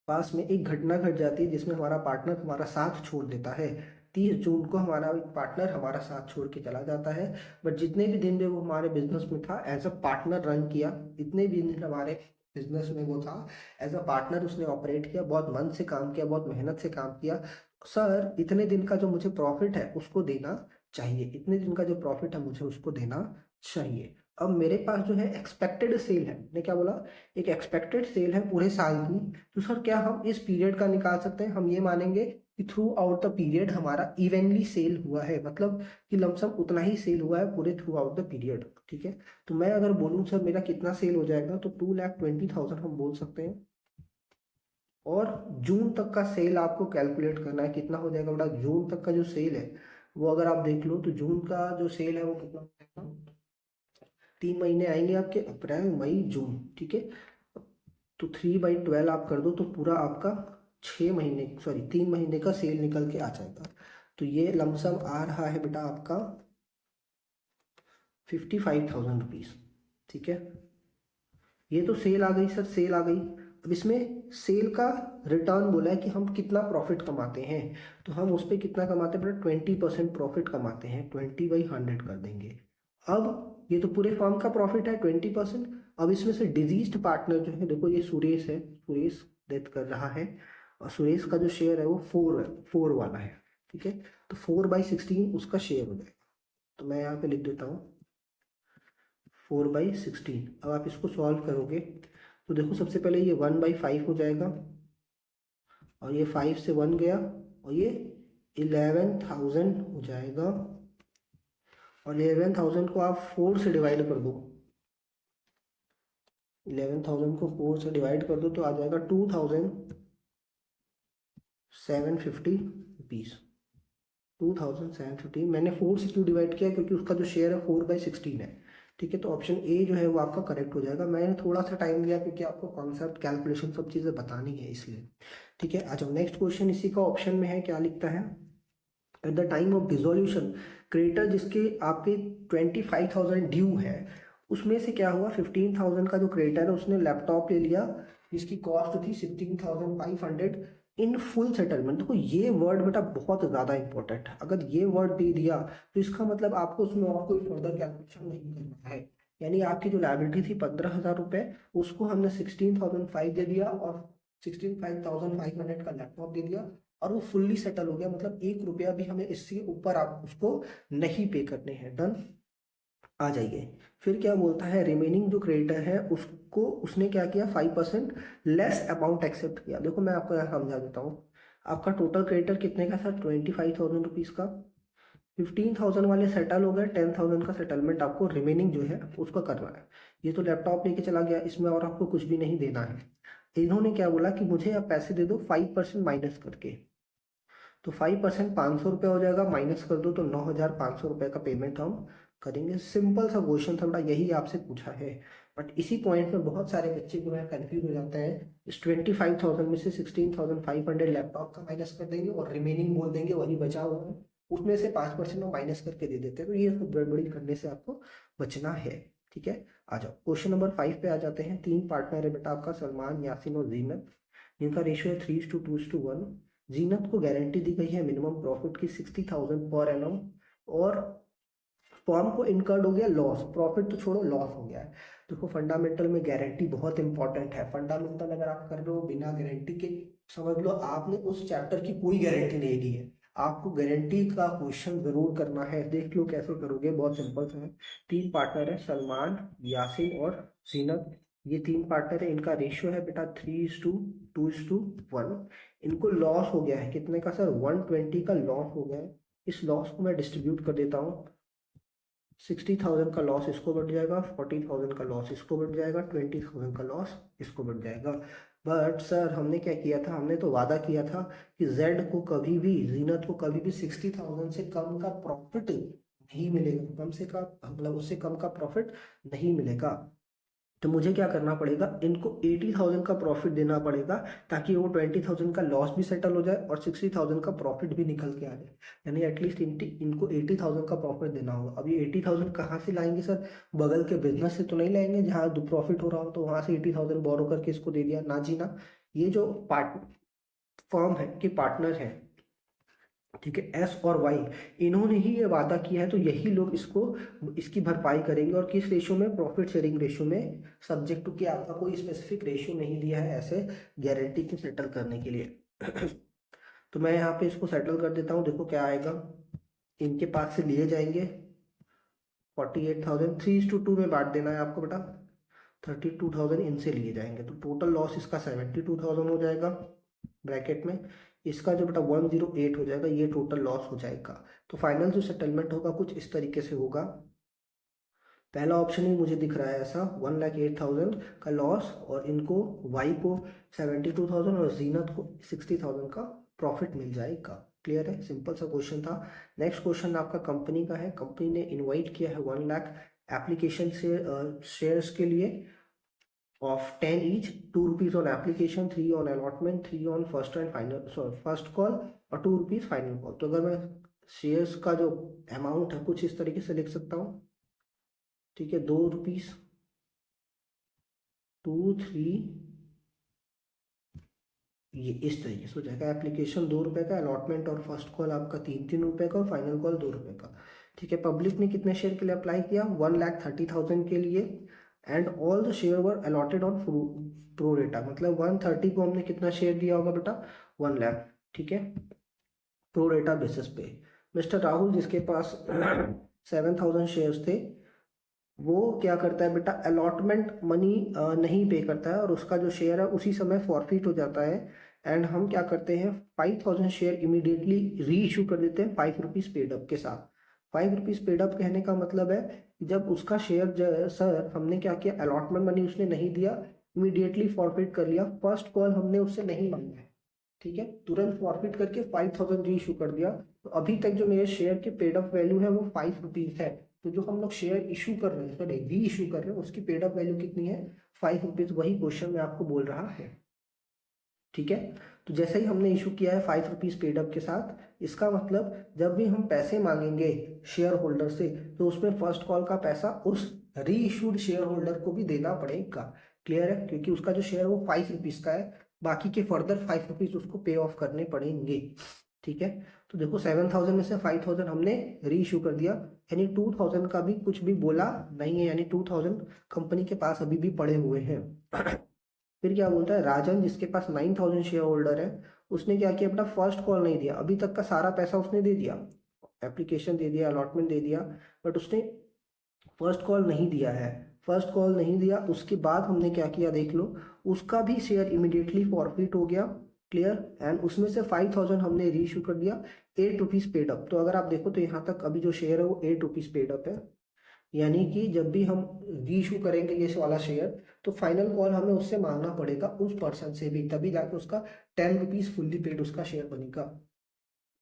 पास में एक घटना घट जाती है जिसमें हमारा पार्टनर हमारा साथ छोड़ देता है। 30 जून को हमारा एक पार्टनर हमारा साथ छोड़ के चला जाता है। बट जितने भी दिन में वो हमारे बिजनेस में था एज अ पार्टनर रन किया, इतने भी दिन हमारे बिजनेस में वो था एज अ पार्टनर, उसने ऑपरेट किया, बहुत मन से काम किया, बहुत मेहनत से काम किया। सर इतने दिन का जो मुझे प्रॉफिट है उसको देना चाहिए, इतने दिन का जो प्रॉफिट है मुझे उसको देना चाहिए। अब मेरे पास जो है एक्सपेक्टेड सेल है, मैंने क्या बोला, एक एक्सपेक्टेड सेल है पूरे साल की। तो सर क्या हम इस पीरियड का निकाल सकते हैं, हम ये मानेंगे कि थ्रू आउट द पीरियड हमारा इवनली सेल हुआ है, मतलब कि लमसम उतना ही सेल हुआ है पूरे थ्रू आउट द पीरियड। ठीक है, तो मैं अगर बोलूँ सर मेरा कितना सेल हो जाएगा तो 2,20,000 हम बोल सकते हैं। और जून तक का सेल आपको कैलकुलेट करना है, कितना हो जाएगा बेटा, जून तक का जो सेल है वो अगर आप देख लो तो जून का जो सेल है वो कितना हो जाएगा, 3 महीने आएंगे आपके, अप्रैल मई जून। ठीक है, तो 3/12 आप कर दो तो पूरा आपका 3 महीने का सेल निकल के आ जाएगा। तो ये लमसम आ रहा है बेटा आपका 55,000 रुपीज़। ठीक है, ये तो सेल आ गई सर, सेल आ गई। अब इसमें सेल का रिटर्न बोला है कि हम कितना प्रॉफिट कमाते हैं, तो हम उस पर कितना कमाते हैं बेटा, 20% प्रॉफिट कमाते हैं। 20/100 कर देंगे। अब ये तो पूरे फर्म का प्रॉफिट है 20%। अब इसमें से डिजीज्ड पार्टनर जो है, देखो ये सुरेश है, सुरेश डेथ कर रहा है, और सुरेश का जो शेयर है वो 4 वाला है। ठीक है, तो 4/16 उसका शेयर हो जाएगा। तो मैं यहाँ पे लिख देता हूँ 4/16। अब आप इसको सॉल्व करोगे तो देखो सबसे पहले ये 1/5 हो जाएगा, और ये 5 से 1 गया, और ये 11,000 हो जाएगा। और 11,000 को आप 4 से डिवाइड कर दो, 11,000 को 4 से डिवाइड कर दो तो आ जाएगा 2,750 रुपीज़। 2,750 मैंने 4 से क्यों डिवाइड किया, क्योंकि उसका जो शेयर है 4/16 है। ठीक है, तो ऑप्शन ए जो है वो आपका करेक्ट हो जाएगा। मैंने थोड़ा सा टाइम लिया क्योंकि आपको कॉन्सेप्ट, कैलकुलेशन, सब चीज़ें बतानी है इसलिए। ठीक है, अच्छा नेक्स्ट क्वेश्चन इसी का ऑप्शन में है, क्या लिखता है, at the time of dissolution creditor जिसके आपके 25,000 ड्यू है, उसमें से क्या हुआ, 15,000 का जो क्रेडिटर है उसने लैपटॉप ले लिया जिसकी कॉस्ट थी 16,500 इन फुल सेटलमेंट। देखो ये वर्ड बेटा बहुत ज़्यादा इंपॉर्टेंट है, अगर ये वर्ड दे दिया तो इसका मतलब आपको उसमें और कोई फर्दर कैलकुलेशन नहीं करना है। यानी आपकी जो लायबिलिटी थी 15,000 रुपये, उसको हमने 16,500 दे दिया, और 16,500 का लैपटॉप दे दिया, और वो फुल्ली सेटल हो गया। मतलब 1 रुपया भी हमें इससे ऊपर आप उसको नहीं पे करने हैं। डन, आ जाइए। फिर क्या बोलता है, रिमेनिंग जो क्रेडिटर है उसको उसने क्या किया, 5% लेस अमाउंट एक्सेप्ट किया। देखो मैं आपको यहाँ समझा देता हूँ। आपका टोटल क्रेडिटर कितने का था, 25,000 रुपीज़ का। 15,000 वाले सेटल हो गए, 10,000 का सेटलमेंट आपको रिमेनिंग जो है उसका करना है। ये तो लैपटॉप लेके चला गया, इसमें और आपको कुछ भी नहीं देना है। इन्होंने क्या बोला कि मुझे आप पैसे दे दो 5% माइनस करके। तो 5% 500 रुपये हो जाएगा, माइनस कर दो तो 9,500 रुपये का पेमेंट हम करेंगे। सिंपल सा क्वेश्चन था बेटा, यही आपसे पूछा है। बट इसी पॉइंट में बहुत सारे बच्चे जो है कंफ्यूज हो जाते हैं। इस 25,000 में से 16,500 लैपटॉप का माइनस कर देंगे, और रिमेनिंग बोल देंगे वही बचा हुआ है, उसमें से 5% वो माइनस करके दे देते हैं। तो ये सब गड़बड़ी करने से आपको बचना है। ठीक है, आ जाओ क्वेश्चन नंबर 5 पे आ जाते हैं। 3 पार्टनर है बेटा आपका, सलमान, यासिन और जीनत। इनका रेशियो है 3:2:1। जीनत को गारंटी दी गई है मिनिमम प्रॉफिट की 60,000 पर एनम, और फॉर्म को इनकर्ड हो गया लॉस, प्रॉफिट तो छोड़ो लॉस हो गया है। देखो फंडामेंटल में गारंटी बहुत इंपॉर्टेंट है। फंडामेंटल अगर आप कर रहे हो बिना गारंटी के, समझ लो आपने उस चैप्टर की कोई गारंटी नहीं ली है। आपको गारंटी का क्वेश्चन जरूर करना है, देख लो कैसे करोगे, बहुत सिंपल सा है। 3 पार्टनर है, सलमान, यासिन और जीनत। ये 3 पार्टनर है, इनका रेशियो है बेटा 3:2:1। इनको लॉस हो गया है कितने का सर, 120 का लॉस हो गया है। इस लॉस को मैं डिस्ट्रीब्यूट कर देता हूँ। 60,000 का लॉस इसको बढ़ जाएगा, 40,000 का लॉस इसको बढ़ जाएगा, 20,000 का लॉस इसको बढ़ जाएगा। बट सर हमने क्या किया था, हमने तो वादा किया था कि जेड को कभी भी, जीनत को कभी भी 60,000 से कम का प्रॉफिट नहीं मिलेगा, कम से कम, मतलब उससे कम का प्रॉफिट नहीं मिलेगा। तो मुझे क्या करना पड़ेगा, इनको 80,000 का प्रॉफिट देना पड़ेगा, ताकि वो 20,000 का लॉस भी सेटल हो जाए और 60,000 का प्रॉफिट भी निकल के आ जाए। यानी एटलीस्ट इनको 80,000 का प्रॉफिट देना होगा। अब ये 80,000 कहाँ से लाएंगे सर, बगल के बिजनेस से तो नहीं लाएंगे जहाँ प्रॉफिट हो रहा हो, तो वहां से 80,000 बोरो करके इसको दे दिया, ना जी ना। ये जो फर्म है कि पार्टनर है, ठीक है, एस और वाई, इन्होंने ही ये वादा किया है, तो यही लोग इसको, इसकी भरपाई करेंगे। और किस रेशो में, प्रॉफिट शेयरिंग रेशो में, सब्जेक्ट टू कि आपका कोई स्पेसिफिक रेशो नहीं दिया है ऐसे गारंटी को सेटल करने के लिए। तो मैं यहाँ पे इसको सेटल कर देता हूँ। देखो क्या आएगा, इनके पास से लिए जाएंगे 48,000, 3:2 में बांट देना है आपको बेटा। 32,000 इनसे लिए जाएंगे, तो टोटल लॉस इसका 72,000 हो जाएगा ब्रैकेट में। इसका जो बेटा 108 हो जाएगा, ये टोटल लॉस हो जाएगा। तो फाइनल जो सेटलमेंट होगा कुछ इस तरीके से होगा। पहला ऑप्शन ही मुझे दिख रहा है ऐसा, 108,000 का लॉस, और इनको वाई को 72,000 और जीनत को 60,000 का प्रॉफिट मिल जाएगा। क्लियर है, सिंपल सा क्वेश्चन था। नेक्स्ट क्वेश्चन आपका कंपनी का है। कंपनी ने इनवाइट किया है 1 लाख एप्लीकेशन से शेयर्स के लिए, of 10 each, 2 rupees on application, 3 on allotment, 3 on first and final first call और 2 रुपीज फाइनल कॉल। तो अगर मैं शेयर्स का जो अमाउंट है कुछ इस तरीके से लिख सकता हूँ, ठीक है, 2 रुपीज, 2, 3, ये इस तरीके से हो जाएगा। एप्लीकेशन 2 रुपए का, अलॉटमेंट और फर्स्ट कॉल आपका 3-3 रुपए का और फाइनल कॉल 2 रुपए का। ठीक है, पब्लिक ने कितने शेयर के लिए अप्लाई किया? 1,30,000 के लिए। And all the share were allotted on pro रेटा, मतलब 130 को हमने कितना शेयर दिया होगा बेटा? 1 लाख। ठीक है, प्रो रेटा बेसिस पे। मिस्टर राहुल जिसके पास 7,000 शेयर्स थे, वो क्या करता है बेटा? अलॉटमेंट मनी नहीं पे करता है और उसका जो शेयर है उसी समय फॉरफिट हो जाता है। एंड हम क्या करते हैं? 5,000 शेयर इमीडिएटली री इशू कर देते हैं 5 रुपीज़ पेड अप के साथ। 5 रुपीज़ पेड अप कहने का मतलब है कि जब उसका शेयर सर हमने क्या किया, अलॉटमेंट मनी उसने नहीं दिया, इमीडिएटली फॉरफिट कर लिया, फर्स्ट कॉल हमने उससे नहीं मांगा है, ठीक है, तुरंत फॉरफिट करके 5,000 री इशू कर दिया। तो अभी तक जो मेरे शेयर की पेड अप वैल्यू है वो 5 रुपीज़ है। तो जो हम लोग शेयर इशू कर रहे हैं, सॉरी री इशू कर रहे हैं, उसकी पेड अप वैल्यू कितनी है? 5 रुपीज़। वही क्वेश्चन में आपको बोल रहा है, ठीक है। तो जैसे ही हमने इशू किया है 5 रुपीज़ पेड अप के साथ, इसका मतलब जब भी हम पैसे मांगेंगे शेयर होल्डर से, तो उसमें फर्स्ट कॉल का पैसा उस री इशूड शेयर होल्डर को भी देना पड़ेगा। क्लियर है? क्योंकि उसका जो शेयर वो 5 रुपीज़ का है, बाकी के फर्दर 5 रुपीज़ उसको पे ऑफ करने पड़ेंगे। ठीक है, तो देखो 7,000 में से 5,000 हमने री इशू कर दिया, यानी 2,000 का भी कुछ भी बोला नहीं है, यानी 2,000 कंपनी के पास अभी भी पड़े हुए हैं। फिर क्या बोलता है? राजन जिसके पास 9,000 शेयर होल्डर है, उसने क्या किया अपना फर्स्ट कॉल नहीं दिया, अभी तक का सारा पैसा उसने दे दिया, एप्लीकेशन दे दिया, अलॉटमेंट दे दिया, बट उसने फर्स्ट कॉल नहीं दिया है। फर्स्ट कॉल नहीं दिया, उसके बाद हमने क्या किया देख लो, उसका भी शेयर इमीडिएटली फॉरफिट हो गया। क्लियर? एंड उसमें से 5,000 हमने री इशू कर दिया, 8 रुपीज़ पेड अप। तो अगर आप देखो तो यहाँ तक अभी जो शेयर है वो 8 रुपीज़ पेड अप है, यानी कि जब भी हम री इशू करेंगे ये वाला शेयर, तो फाइनल कॉल हमें उससे मांगना पड़ेगा उस पर्सन से भी, तभी जाके उसका 10 रुपीज़ फुल्ली पेड उसका शेयर बनेगा।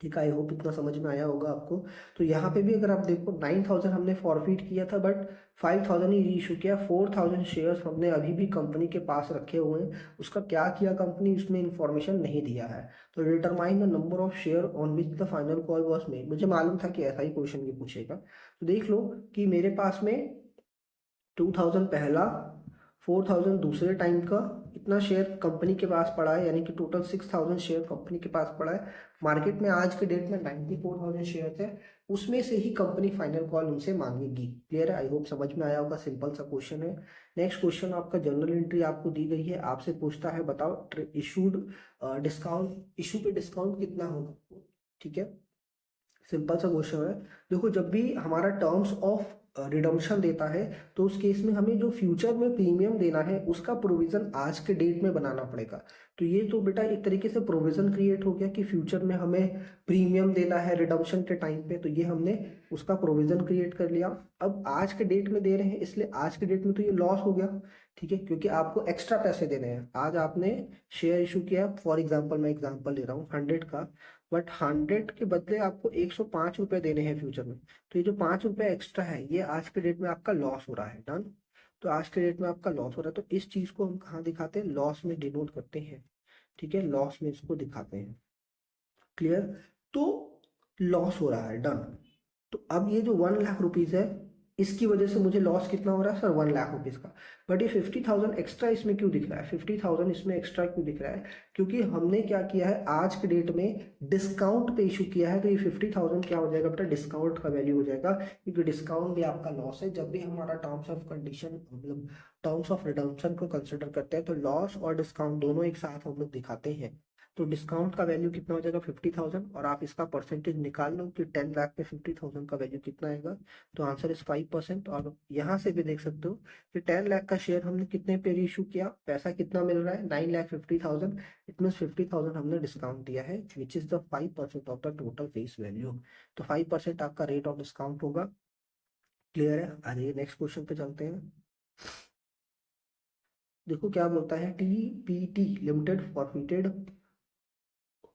ठीक है, आई होप इतना समझ में आया होगा आपको। तो यहाँ पे भी अगर आप देखो 9,000 हमने फॉरफिट किया था, बट 5,000 ही रीइशू किया। 4,000 शेयर्स हमने अभी भी कंपनी के पास रखे हुए हैं, उसका क्या किया कंपनी उसमें इंफॉर्मेशन नहीं दिया है। तो determine the number of share on which the final call was made. मुझे मालूम था कि ऐसा ही क्वेश्चन भी पूछेगा। तो देख लो कि मेरे पास में 2,000 पहला, 4,000 दूसरे टाइम का, इतना शेयर कंपनी के पास पड़ा है, यानी कि टोटल 6,000 शेयर कंपनी के पास पड़ा है। मार्केट में आज के डेट में 94,000 शेयर है, उसमें से ही कंपनी फाइनल कॉल उनसे मांगेगी। क्लियर है? आई होप समझ में आया होगा, सिंपल सा क्वेश्चन है। नेक्स्ट क्वेश्चन आपका जनरल एंट्री आपको दी गई है, आपसे पूछता है बताओ इशूड डिस्काउंट, इशू पे डिस्काउंट कितना होगा। ठीक है, सिंपल सा क्वेश्चन है। देखो जब भी हमारा टर्म्स ऑफ रिडम्पशन देता है, तो उस केस में हमें जो फ्यूचर में प्रीमियम देना है उसका प्रोविजन आज के डेट में बनाना पड़ेगा। तो ये तो बेटा एक तरीके से प्रोविजन क्रिएट हो गया कि फ्यूचर में हमें प्रीमियम देना है रिडम्पशन के टाइम पे, तो ये हमने उसका प्रोविजन क्रिएट कर लिया। अब आज के डेट में दे रहे हैं, इसलिए आज के डेट में तो ये लॉस हो गया। ठीक है, क्योंकि आपको एक्स्ट्रा पैसे देने हैं। आज आपने शेयर इशू किया, फॉर एग्जाम्पल मैं एग्जाम्पल ले रहा हूँ 100 का, बट 100 के बदले आपको 105 रुपए देने हैं फ्यूचर में। तो ये जो 5 रुपए एक्स्ट्रा है, ये आज के डेट में आपका लॉस हो रहा है। डन? तो आज के डेट में आपका लॉस हो रहा है, तो इस चीज को हम कहाँ दिखाते हैं? लॉस में डिनोट करते हैं। ठीक है, लॉस में इसको दिखाते हैं। क्लियर? तो लॉस हो रहा है। डन? तो अब ये जो 1 लाख रुपीज है, इसकी वजह से मुझे लॉस कितना हो रहा है सर? 1 लाख रुपीज का। बट ये 50,000 एक्स्ट्रा इसमें क्यों दिख रहा है? 50,000 इसमें एक्स्ट्रा क्यों दिख रहा है? क्योंकि हमने क्या किया है, आज के डेट में डिस्काउंट पे इशू किया है, तो ये 50,000 क्या हो जाएगा बेटा? डिस्काउंट का वैल्यू हो जाएगा, क्योंकि डिस्काउंट भी आपका लॉस है। जब भी हमारा टर्म्स ऑफ कंडीशन मतलब टर्म्स ऑफ रिडम्पशन को कंसिडर करते हैं, तो लॉस और डिस्काउंट दोनों एक साथ हम लोग दिखाते हैं। तो डिस्काउंट का वैल्यू कितना हो जाएगा? 50,000, और आप इसका परसेंटेज निकाल लो कि 10 लाख पे 50,000 का वैल्यू कितना आएगा। तो आंसर इज 5%। और यहाँ से भी देख सकते हो कि 10 लाख का शेयर हमने कितने पे इशू किया, पैसा कितना मिल रहा है? 9,50,000। इट मीन 50,000 हमने डिस्काउंट दिया है, which is the 5% of the total face value. तो 5% आपका रेट ऑफ डिस्काउंट होगा। क्लियर है? आइए नेक्स्ट क्वेश्चन पे चलते हैं। देखो क्या बोलता है, TPT limited forfeited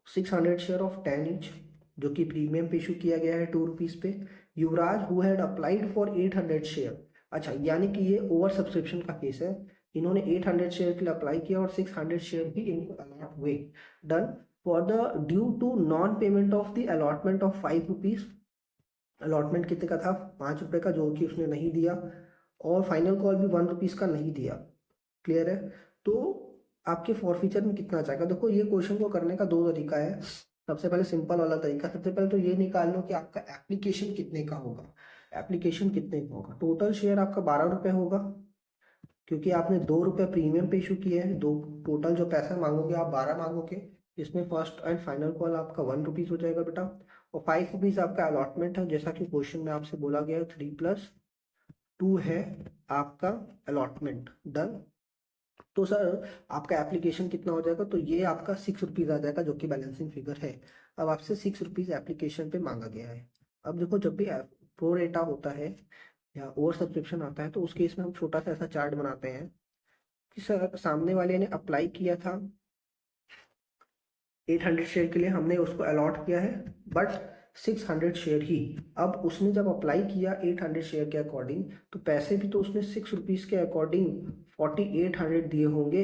600 share of 10 inch, जो कि प्रीमियम पे इशू किया गया है 2 रुपीज पे। Yuvraj who had applied for 800 share. अच्छा, यानी कि ये ओवर सब्सक्रिप्शन का केस है। इन्होंने 800 शेयर के लिए अप्लाई किया और 600 शेयर भी इनको अलॉट हुए। Done. For the due to non payment of the allotment of 5 rupees, allotment कितने का था, 5 रुपए का, जो कि उसने नहीं दिया, और फाइनल कॉल भी 1 रुपीज का नहीं दिया। क्लियर है। तो आपके फॉरफीचर में कितना जाएगा। देखो ये क्वेश्चन को करने का दो तरीका है। सबसे पहले सिंपल वाला तरीका, सबसे पहले तो ये निकाल लो कि आपका एप्लीकेशन कितने का होगा। एप्लीकेशन कितने का होगा, टोटल शेयर आपका 12 रुपये होगा, क्योंकि आपने 2 रुपये प्रीमियम पे इशू किए हैं। दो टोटल जो पैसा मांगोगे आप 12 मांगोगे। इसमें फर्स्ट एंड फाइनल कॉल आपका 1 रुपीज़ हो जाएगा बेटा, और 5 रुपीज़ आपका अलॉटमेंट है, जैसा कि क्वेश्चन में आपसे बोला गया है 3+2 है आपका अलॉटमेंट। डन। तो सर आपका एप्लीकेशन कितना हो जाएगा, तो ये आपका 6 रुपीज़ आ जाएगा, जो कि बैलेंसिंग फिगर है। अब आपसे 6 रुपीज़ एप्लीकेशन पे मांगा गया है। अब देखो जब भी प्रो रेटा होता है या ओवर सब्सक्रिप्शन आता है, तो उस केस में हम छोटा सा ऐसा चार्ट बनाते हैं कि सर सामने वाले ने अप्लाई किया था 800 शेयर के लिए, हमने उसको अलॉट किया है बट 600 शेयर ही। अब उसने जब अप्लाई किया 800 शेयर के अकॉर्डिंग, तो पैसे भी तो उसने 6 रुपीज़ के अकॉर्डिंग 4800 दिए होंगे,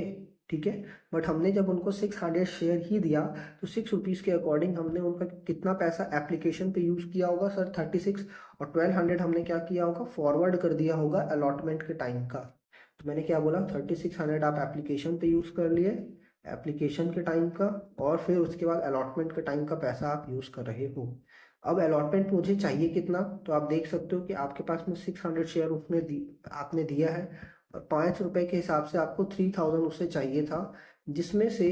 ठीक है। बट हमने जब उनको 600 शेयर ही दिया, तो 6 रुपीज़ के अकॉर्डिंग हमने उनका कितना पैसा एप्लीकेशन पे यूज़ किया होगा सर, 36, और 1200 हमने क्या किया होगा, फॉरवर्ड कर दिया होगा अलॉटमेंट के टाइम का। तो मैंने क्या बोला, 3600 आप एप्लीकेशन पे यूज़ कर लिए, एप्लीकेशन के टाइम का, और फिर उसके बाद अलॉटमेंट के टाइम का पैसा आप यूज़ कर रहे हो। अब अलॉटमेंट मुझे चाहिए कितना, तो आप देख सकते हो कि आपके पास में 600 शेयर उसने आपने दिया है, और 5 रुपए के हिसाब से आपको 3000 उससे चाहिए था, जिसमें से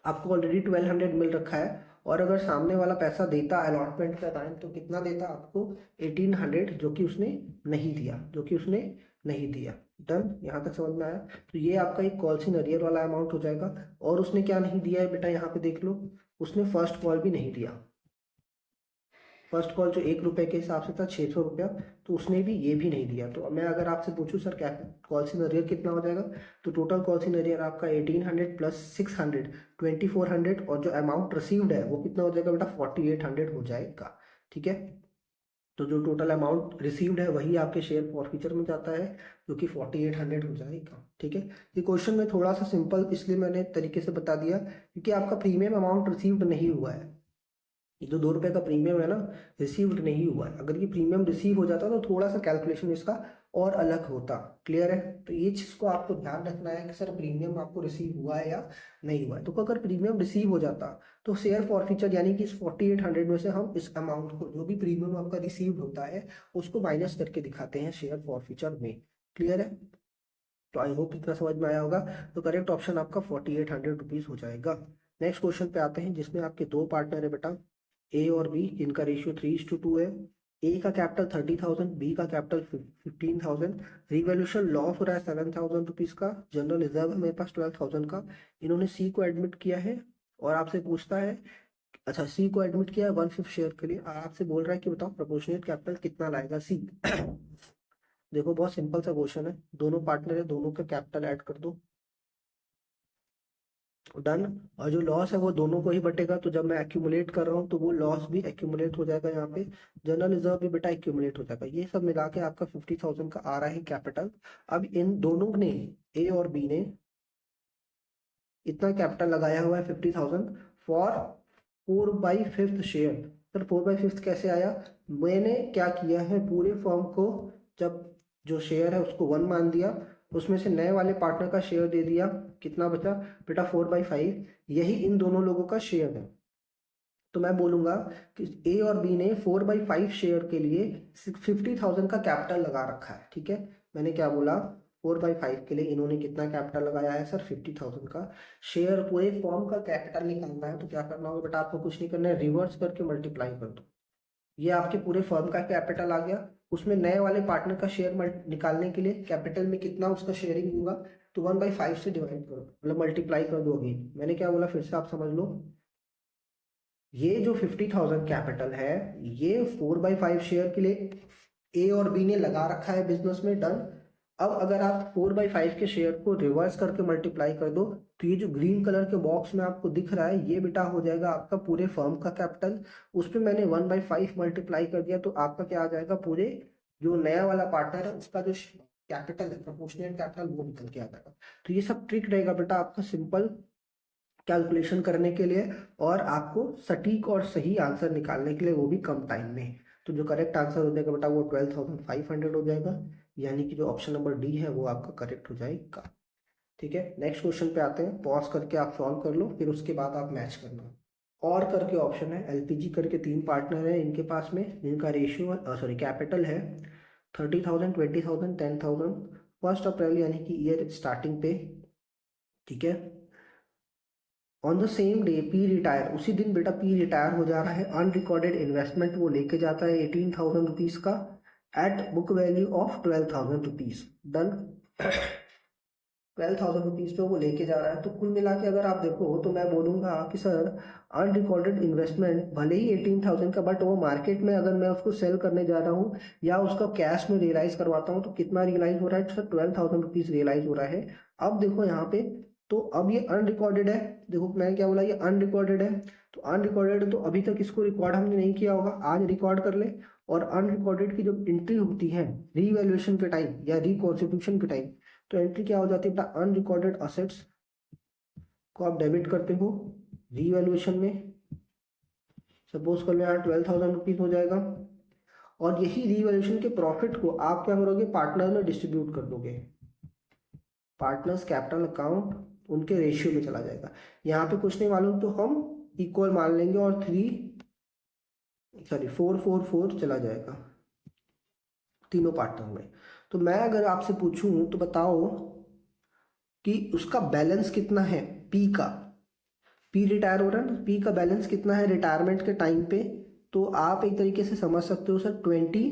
आपको ऑलरेडी 1200 मिल रखा है। और अगर सामने वाला पैसा देता अलॉटमेंट का टाइम, तो कितना देता आपको 1800, जो कि उसने नहीं दिया, जो कि उसने नहीं दिया। डन। यहाँ तक समझ में आया। तो ये आपका एक कॉल इन अरियर वाला अमाउंट हो जाएगा। और उसने क्या नहीं दिया है बेटा, यहाँ पे देख लो, उसने फर्स्ट कॉल भी नहीं दिया। फर्स्ट कॉल जो 1 रुपए के हिसाब से था 600 रुपया, तो उसने भी ये भी नहीं दिया। तो मैं अगर आपसे पूछूं सर क्या कॉल इन अरियर कितना हो जाएगा, तो टोटल कॉल इन अरियर आपका 1800 प्लस 600 2400, और जो अमाउंट रिसीव्ड है वो कितना हो जाएगा बेटा, 4800 हो जाएगा। ठीक है। तो जो टोटल अमाउंट रिसीव्ड है वही आपके शेयर फॉरफीचर में जाता है, जो कि 4800 हो जाएगा। ठीक है। ये क्वेश्चन में थोड़ा सा सिंपल इसलिए मैंने तरीके से बता दिया, क्योंकि आपका प्रीमियम अमाउंट रिसीव्ड नहीं हुआ है। ये जो 2 रुपये का प्रीमियम है ना, रिसीव्ड नहीं हुआ है। अगर ये प्रीमियम रिसीव हो जाता तो थोड़ा सा कैलकुलेशन इसका और अलग होता। क्लियर है। तो ये चीज़ को आपको ध्यान रखना है कि सर प्रीमियम आपको रिसीव हुआ है या नहीं हुआ है। तो अगर प्रीमियम रिसीव हो जाता, तो शेयर फॉरफीचर यानी कि इस 4800 में से हम इस अमाउंट को, जो भी प्रीमियम आपका रिसीव होता है, उसको माइनस करके दिखाते हैं शेयर फॉरफीचर में। क्लियर है। तो आई होप इतना समझ में आया होगा। तो करेक्ट ऑप्शन आपका 4800 रुपीज़ हो जाएगा। नेक्स्ट क्वेश्चन पे आते हैं, जिसमें आपके दो पार्टनर है बेटा, ए और बी, जिनका रेशियो 3:2 है। ए का कैपिटल 30,000, बी का कैपिटल 15,000। रिवॉल्यूशन लॉस हो रहा है 7,000 रुपीज़ का। जनरल रिजर्व है मेरे पास 12,000 का। इन्होंने सी को एडमिट किया है और आपसे पूछता है, अच्छा सी को एडमिट किया है 1/5 शेयर के लिए, आपसे बोल रहा है कि बताओ प्रोपोर्शनेट कैपिटल कितना लाएगा सी। देखो बहुत सिंपल सा क्वेश्चन है, दोनों पार्टनर है, दोनों का कैपिटल ऐड कर दो। डन। और जो लॉस है वो दोनों को ही बटेगा, तो जब मैं एक्यूमुलेट कर रहा हूँ तो वो लॉस भी एक्यूमुलेट हो जाएगा यहाँ पे। जनरल रिजर्व भी बेटा एक्यूमुलेट हो जाएगा। ये सब मिला के आपका 50,000 का आ रहा है कैपिटल। अब इन दोनों ने, ए और बी ने, इतना कैपिटल लगाया हुआ है 50,000 फॉर 4/5 शेयर। सर 4/5 कैसे आया, मैंने क्या किया है, पूरे फर्म को जब जो शेयर है उसको 1 मान दिया, उसमें से नए वाले पार्टनर का शेयर दे दिया, कितना बचा बेटा 4/5, यही इन दोनों लोगों का शेयर है। तो मैं बोलूंगा कि ए और बी ने 4/5 शेयर के लिए 50,000 का कैपिटल लगा रखा है। ठीक है। मैंने क्या बोला, 4/5 के लिए इन्होंने कितना कैपिटल लगाया है सर, 50,000 का। शेयर पूरे फॉर्म का कैपिटल निकालना है, तो क्या करना होगा बेटा, आपको कुछ नहीं करना है, रिवर्स करके मल्टीप्लाई कर दो। ये आपके पूरे फर्म का कैपिटल आ गया, उसमें नए वाले पार्टनर का शेयर निकालने के लिए कैपिटल में कितना उसका शेयरिंग होगा, तो 1/5 से डिवाइड करो, मतलब मल्टीप्लाई कर दो। अगेन मैंने क्या बोला, फिर से आप समझ लो, ये जो 50,000 कैपिटल है, ये 4/5 शेयर के लिए ए और बी ने लगा रखा है बिजनेस में। डन। अब अगर आप 4/5 के शेयर को रिवर्स करके मल्टीप्लाई कर दो, तो ये जो ग्रीन कलर के बॉक्स में आपको दिख रहा है, ये बेटा हो जाएगा आपका पूरे फर्म का कैपिटल। उस पर मैंने 1/5 मल्टीप्लाई कर दिया, तो आपका क्या आ जाएगा, पूरे जो नया वाला पार्टनर है उसका जो कैपिटल है, प्रोपोर्शनेट कैपिटल, वो निकल के आ जाएगा। तो ये सब ट्रिक रहेगा बेटा आपका सिंपल कैलकुलेशन करने के लिए और आपको सटीक और सही आंसर निकालने के लिए, वो भी कम टाइम में। तो जो करेक्ट आंसर हो जाएगा बेटा वो 12,500 हो जाएगा, यानी कि जो ऑप्शन नंबर डी है वो आपका करेक्ट हो जाएगा। ठीक है, नेक्स्ट क्वेश्चन पे आते हैं। पॉज करके आप सॉल्व कर लो, फिर उसके बाद आप मैच करना। और करके ऑप्शन है, एलपीजी करके 3 पार्टनर है इनके पास में, जिनका रेशियो सॉरी कैपिटल है 30,000, 20,000, 10,000। 1 अप्रैल यानी कि ईयर स्टार्टिंग पे, ठीक है। On the same day P retire, उसी दिन बेटा पी रिटायर हो जा रहा है। अनरिकॉर्डेड इन्वेस्टमेंट वो लेके जाता है 18,000 रुपीज़ का at book value of 12,000 rupees. Done. 12,000 rupees पे वो लेके जा रहा है। तो कुल मिला के अगर आप देखो तो मैं बोलूँगा कि सर अनरिकॉर्डेड इन्वेस्टमेंट भले ही 18,000 का, बट वो मार्केट में अगर मैं उसको सेल करने जा रहा हूँ या उसका कैश में रियलाइज करवाता हूँ तो कितना रियलाइज हो रहा है सर? 12,000 रुपीज़ रियलाइज हो रहा है। अब देखो यहाँ पे, तो अब ये अनरिकॉर्डेड है। देखो मैंने क्या बोला, ये अनरिकॉर्डेड है। तो अनरिकॉर्डेड है तो अभी तक इसको रिकॉर्ड हमने नहीं किया होगा, आज रिकॉर्ड कर ले। और अनरिकॉर्डेड की जो एंट्री होती है रीवैल्यूएशन के टाइम या रिकॉन्स्टिट्यूशन के टाइम, तो एंट्री क्या हो जाती है बेटा? अनरिकॉर्डेड असेट्स को आप डेबिट करते हो रीवैल्यूएशन में। सपोज कर लो यहाँ 12,000 रुपीज हो जाएगा, और यही रीवैल्यूएशन के प्रॉफिट को आप क्या करोगे? पार्टनर में डिस्ट्रीब्यूट कर दोगे। पार्टनर्स कैपिटल अकाउंट उनके रेशियो में चला जाएगा। यहाँ पे कुछ नहीं मालूम तो हम इक्वल मान लेंगे और 4 चला जाएगा तीनों पार्टनर में। तो मैं अगर आपसे पूछूं तो बताओ कि उसका बैलेंस कितना है पी का। पी रिटायर हो रहा है ना, पी का बैलेंस कितना है रिटायरमेंट के टाइम पे? तो आप एक तरीके से समझ सकते हो sir 20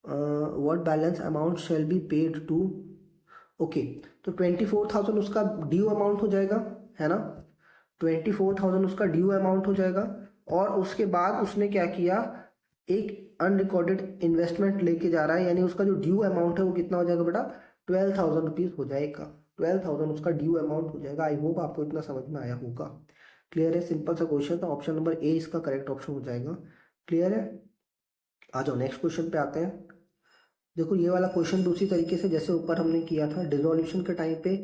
what balance amount shall be paid to. Okay, तो 24,000 उसका ड्यू अमाउंट हो जाएगा, है ना? 24,000 उसका ड्यू अमाउंट हो जाएगा। और उसके बाद उसने क्या किया, एक अनरिकॉर्डेड इन्वेस्टमेंट लेके जा रहा है, यानी उसका जो ड्यू अमाउंट है वो कितना हो जाएगा बेटा? 12,000 रुपीज़ हो जाएगा। 12,000 उसका ड्यू अमाउंट हो जाएगा। आई होप आपको इतना समझ में आया होगा। क्लियर है? सिंपल सा क्वेश्चन था। ऑप्शन नंबर ए इसका करेक्ट ऑप्शन हो जाएगा। क्लियर है? आ जाओ नेक्स्ट क्वेश्चन पे आते हैं। देखो ये वाला क्वेश्चन दूसरी तरीके से जैसे ऊपर हमने किया था, डिसोल्यूशन के टाइम पे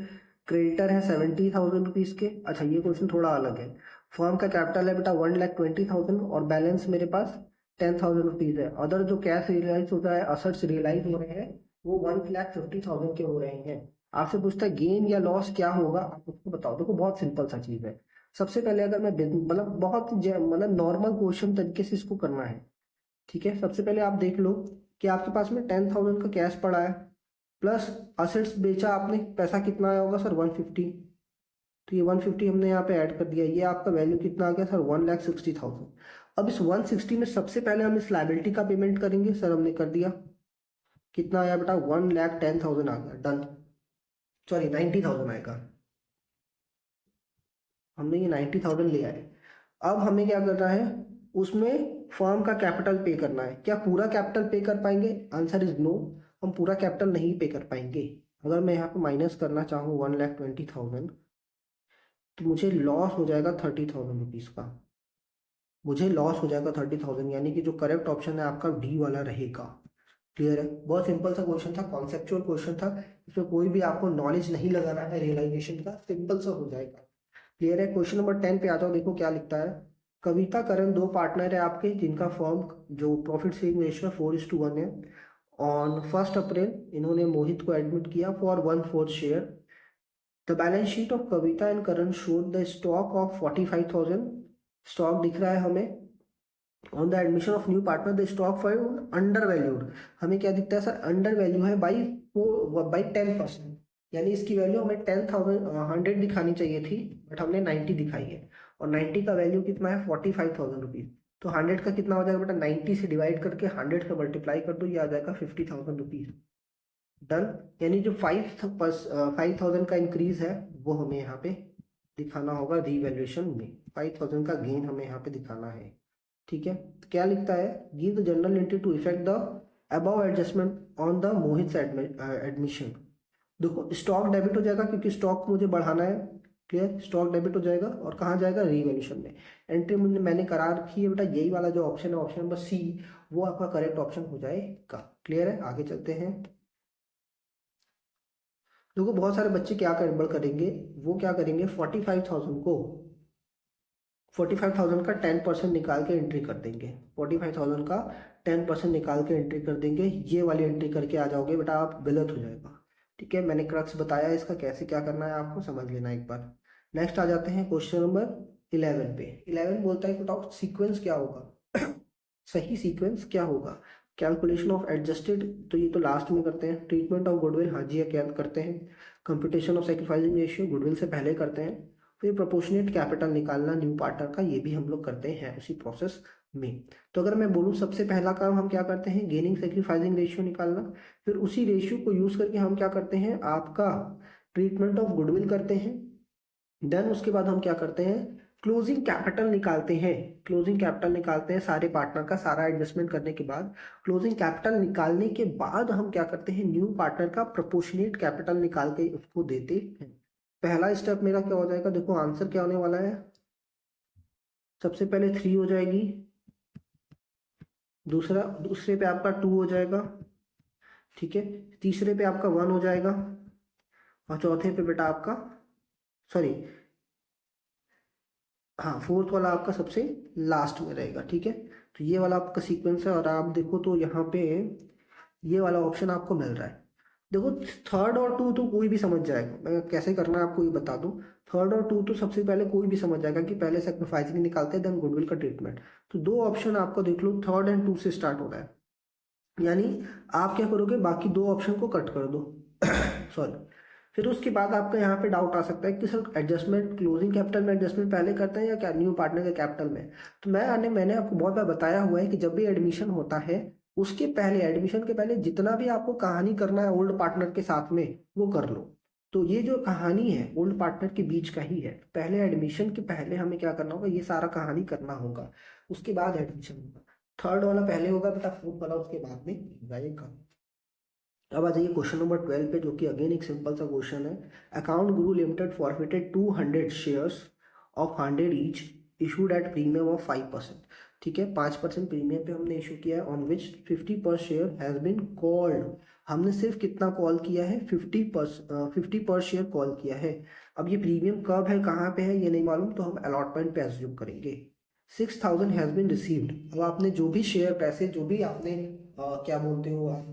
क्रेडिटर है 70,000 रुपीज़ के। अच्छा ये क्वेश्चन थोड़ा अलग है। फर्म का कैपिटल है बेटा 1,20,000 और बैलेंस मेरे पास 10,000 रुपीज़ है। अदर जो कैश रियलाइज होता है, असेट्स रियलाइज हो रहे हैं, वो 1,50,000 के हो रहे हैं। आपसे पूछता है गेन या लॉस क्या होगा, आप उसको बताओ। देखो बहुत सिंपल सा चीज़ है। सबसे पहले अगर मैं मतलब बहुत मतलब नॉर्मल क्वेश्चन तरीके से इसको करना है, ठीक है। सबसे पहले आप देख लो कि आपके पास में 10,000 का कैश पड़ा है, प्लस असेट्स बेचा आपने, पैसा कितना आया होगा सर? 150। तो ये 150 हमने यहाँ पे ऐड कर दिया। ये आपका वैल्यू कितना आ गया सर? 1,60,000। अब इस 160 में सबसे पहले हम इस लाइबिलिटी का पेमेंट करेंगे। सर हमने कर दिया। कितना आया बेटा? 1,10,000 आ गया। डन। सॉरी 90,000 आएगा। हमने ये 90,000 ले आए। अब हमें क्या करना है, उसमें फर्म का कैपिटल पे करना है। क्या पूरा कैपिटल पे कर पाएंगे? आंसर इज नो, हम पूरा कैपिटल नहीं पे कर पाएंगे। अगर मैं यहाँ पे माइनस करना चाहूँ 1,20,000 तो मुझे लॉस हो जाएगा 30,000 रुपीज़ का। मुझे लॉस हो जाएगा 30,000, यानी कि जो करेक्ट ऑप्शन है आपका डी वाला रहेगा। क्लियर है? बहुत सिंपल सा क्वेश्चन था, कॉन्सेप्चुअल क्वेश्चन था। इसमें कोई भी आपको नॉलेज नहीं लगाना है रियलाइजेशन का, सिंपल सा हो जाएगा। क्लियर है? क्वेश्चन नंबर 10 पे आ जाओ। देखो क्या लिखता है। कविता करण 2 पार्टनर है आपके, जिनका फर्म जो प्रॉफिट शेयरिंग रेशियो 4:1 है। ऑन 1 अप्रैल इन्होंने मोहित को एडमिट किया for 1/4 share. The balance sheet of Kavita and Karan showed the stock of 45,000। Stock दिख रहा है हमें। On the admission of new partner the stock find under valued. हमें क्या दिखता है सर? अंडर वैल्यू है बाई 10%। यानी इसकी वैल्यू हमें 100 दिखानी चाहिए थी, बट हमने 90 दिखाई है। और 90 का वैल्यू कितना है? 45,000 रुपीज़। तो 100 का कितना हो जाएगा बेटा? 90 से डिवाइड करके 100 का मल्टीप्लाई कर दो, ये आ जाएगा 50,000 रुपीज़। डन। यानी जो 5,000 का इंक्रीज है वो हमें यहाँ पे दिखाना होगा रीवैल्यूएशन में। 5,000 का गेन हमें यहाँ पे दिखाना है। ठीक है, तो क्या लिखता है? Give the journal entry to effect the above adjustment on the Mohit admission. देखो स्टॉक डेबिट हो जाएगा क्योंकि स्टॉक मुझे बढ़ाना है। क्लियर? स्टॉक डेबिट हो जाएगा और कहाँ जाएगा? रीवैल्यूएशन में। एंट्री मैंने करा रखी है बेटा, यही वाला जो ऑप्शन है, ऑप्शन नंबर सी। वो आपका करेक्ट ऑप्शन हो जाएगा। क्लियर है? आगे चलते हैं। देखो बहुत सारे बच्चे क्या गड़बड़ करेंगे, वो क्या करेंगे 45,000 का 10% निकाल के एंट्री कर देंगे। 45,000 का 10% निकाल के एंट्री कर देंगे, ये वाली एंट्री करके आ जाओगे बेटा आप, गलत हो जाएगा। ठीक है, मैंने क्रक्स बताया इसका कैसे क्या करना है, आपको समझ लेना एक बार। नेक्स्ट आ जाते हैं क्वेश्चन नंबर 11 पे। 11 बोलता है कि बताओ सीक्वेंस क्या होगा सही सीक्वेंस क्या होगा। कैलकुलेशन ऑफ एडजस्टेड, तो ये तो लास्ट में करते हैं। ट्रीटमेंट ऑफ गुडविल, हाँ जी क्या करते हैं। Computation of sacrificing ratio, goodwill से पहले करते हैं। फिर प्रोपोर्शनेट कैपिटल निकालना न्यू पार्टनर का, ये भी हम लोग करते हैं उसी प्रोसेस में। तो अगर मैं बोलूँ सबसे पहला काम हम क्या करते हैं, गेनिंग सैक्रिफाइसिंग रेशियो निकालना। फिर उसी रेशियो को यूज करके हम क्या करते हैं, आपका ट्रीटमेंट ऑफ गुडविल करते हैं। देन उसके बाद हम क्या करते हैं, क्लोजिंग कैपिटल निकालते हैं। क्लोजिंग कैपिटल निकालते हैं सारे पार्टनर का, सारा एडजस्टमेंट करने के बाद क्लोजिंग कैपिटल निकालने के बाद हम क्या करते हैं, न्यू पार्टनर का प्रोपोर्शनेट कैपिटल निकाल के उसको देते हैं। पहला स्टेप मेरा क्या हो जाएगा, देखो आंसर क्या होने वाला है। सबसे पहले 3 हो जाएगी, दूसरे पे आपका 2 हो जाएगा, ठीक है। तीसरे पे आपका 1 हो जाएगा, और चौथे पे बेटा आपका सॉरी हाँ फोर्थ वाला आपका सबसे लास्ट में रहेगा। ठीक है, तो ये वाला आपका सीक्वेंस है। और आप देखो तो यहाँ पे ये वाला ऑप्शन आपको मिल रहा है। देखो थर्ड और टू तो कोई भी समझ जाएगा, मैं कैसे करना है आपको ये बता दूं। थर्ड और टू तो सबसे पहले कोई भी समझ जाएगा कि पहले सैक्रिफाइसिंग निकालते हैं देन गुडविल का ट्रीटमेंट। तो दो ऑप्शन आपको देख लो, थर्ड एंड टू से स्टार्ट हो रहा है, यानी आप क्या करोगे, बाकी दो ऑप्शन को कट कर दो सॉरी। फिर उसके बाद आपका यहाँ पे डाउट आ सकता है कि सर एडजस्टमेंट क्लोजिंग कैपिटल में एडजस्टमेंट पहले करते हैं या क्या न्यू पार्टनर के कैपिटल में। तो मैंने आपको बहुत बार बताया हुआ है कि जब भी एडमिशन होता है उसके पहले, एडमिशन के पहले जितना भी आपको कहानी करना है ओल्ड पार्टनर के साथ में वो कर लो। तो ये जो कहानी है ओल्ड पार्टनर के बीच का ही है। पहले एडमिशन के पहले हमें क्या करना होगा, ये सारा कहानी करना होगा, उसके बाद एडमिशन होगा। थर्ड वाला पहले होगा बेटा, फोर्थ वाला उसके बाद में होगा ये काम। अब आ जाइए क्वेश्चन नंबर 12 पे, जो कि अगेन एक सिंपल सा क्वेश्चन है। Account Guru limited forfeited 200 shares of 100 each issued at premium of 5%। ठीक है, 5% प्रीमियम पे हमने इशू किया है, ऑन विच 50 पर शेयर हैज बीन कॉल्ड। हमने सिर्फ कितना कॉल किया है, 50 पर शेयर कॉल किया है। अब ये प्रीमियम कब है, कहाँ पे है, ये नहीं मालूम, तो हम अलॉटमेंट पे एज्यूम करेंगे। 6,000 हैज बीन रिसीव्ड। अब आपने जो भी शेयर पैसे जो भी आपने क्या बोलते हो आप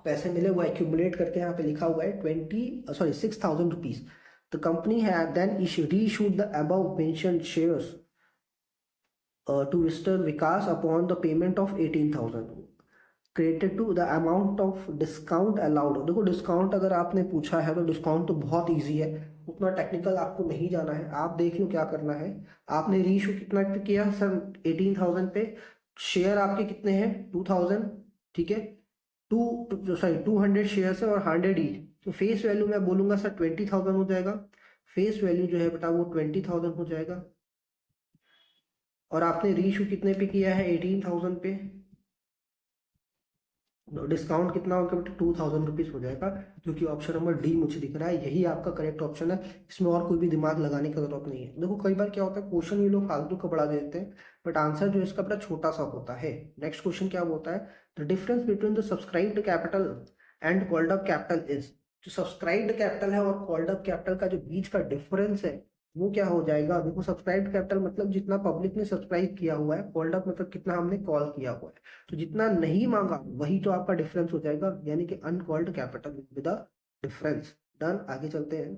पैसे मिले वो एक्यूमुलेट करके यहाँ पे लिखा हुआ है 6,000 rupees. The company have then reissued the above mentioned shares to mister Vikas upon the payment of 18,000 credited to the amount of discount allowed. देखो डिस्काउंट अगर आपने पूछा है तो डिस्काउंट तो बहुत ईजी है, उतना टेक्निकल आपको नहीं जाना है। आप देख लो क्या करना है, आपने रीइश्यू कितना पे किया सर, 18,000 पे। शेयर आपके कितने हैं, 2,000, ठीक है। 200 शेयर है और 100 ईच, तो फेस वैल्यू मैं बोलूंगा सर 20,000 हो जाएगा। फेस वैल्यू जो है बेटा वो 20,000 हो जाएगा। और आपने रीइश्यू कितने पे किया है, 18,000 पे। डिस्काउंट कितना होगा बेटा, 2,000 रुपीज हो जाएगा, जो कि ऑप्शन नंबर डी मुझे दिख रहा है, यही आपका करेक्ट ऑप्शन है। इसमें और कोई भी दिमाग लगाने की जरूरत नहीं है। देखो कई बार क्या होता है, क्वेश्चन ये लोग फालतू का बढ़ा देते हैं, बट आंसर जो इसका बड़ा छोटा सा होता है। नेक्स्ट क्वेश्चन क्या होता है, the difference between the subscribed capital and called up capital is. जो सब्सक्राइब्ड कैपिटल है और कॉल्ड अप कैपिटल का जो बीच का डिफरेंस है वो क्या हो जाएगा। देखो सब्सक्राइब्ड कैपिटल मतलब जितना पब्लिक ने सब्सक्राइब किया हुआ है, कॉल्ड अप मतलब कितना हमने कॉल किया हुआ है। तो जितना नहीं मांगा वही तो आपका डिफरेंस हो जाएगा, यानी कि uncalled capital with the difference. Done, आगे चलते हैं।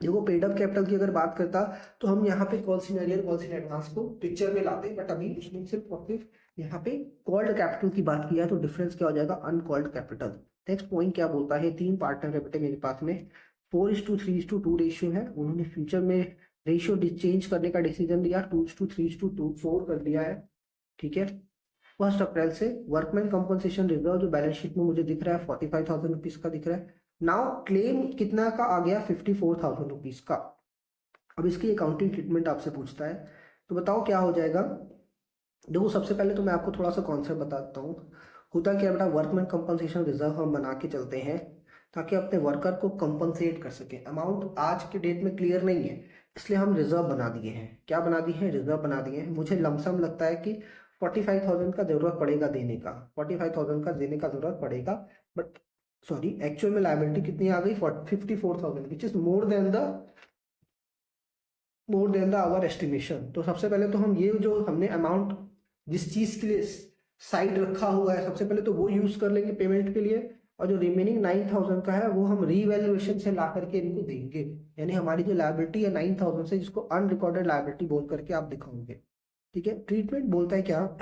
देखो पेड अप कैपिटल की अगर बात करता तो हम यहाँ पे calls in earlier calls in advance को पिक्चर में लाते, बट अभी उसमें सिर्फ और सिर्फ यहाँ पे कॉल्ड कैपिटल की बात किया है, तो डिफरेंस क्या हो जाएगा, अनकॉल्ड कैपिटल। नेक्स्ट पॉइंट क्या बोलता है, 3 पार्टनर है बेटे मेरे पास में, 4:3:2 रेशियो है। उन्होंने फ्यूचर में रेशियो चेंज करने का डिसीजन लिया, 2:3:4 कर दिया है। ठीक है, 1 अप्रैल से वर्कमैन कंपनसेशन रिजर्व जो बैलेंस शीट में मुझे दिख रहा है 45,000 रुपीज का दिख रहा है। नाउ क्लेम कितना का आ गया, 54,000 रुपीज का। अब इसकी अकाउंटिंग ट्रीटमेंट आपसे पूछता है, तो बताओ क्या हो जाएगा। देखो सबसे पहले तो मैं आपको थोड़ा सा कॉन्सेप्ट बताता हूँ। होता क्या बेटा, वर्कमैन कंपनसेशन रिजर्व हम बना के चलते हैं ताकि अपने वर्कर को कंपनसेट कर सके। अमाउंट आज के डेट में क्लियर नहीं है, इसलिए हम रिजर्व बना दिए हैं। क्या बना दिए हैं, रिजर्व बना दिए हैं। मुझे लमसम लगता है कि 45,000 का जरूरत पड़ेगा देने का, 45,000 का देने का जरूरत पड़ेगा, बट सॉरी एक्चुअल में लायबिलिटी कितनी आ गई 54,000 which is more than the our estimation. तो सबसे पहले तो हम ये जो हमने अमाउंट जिस चीज के लिए साइड रखा हुआ है सबसे पहले तो वो यूज कर लेंगे पेमेंट के लिए, और जो रिमेनिंग 9,000 का है वो हम रीवैल्यूएशन से ला करके इनको देंगे। यानी हमारी जो लायबिलिटी है 9,000 से, जिसको अनरिकॉर्डेड लायबिलिटी बोल करके आप दिखाओगे। ठीक है, ट्रीटमेंट बोलता है क्या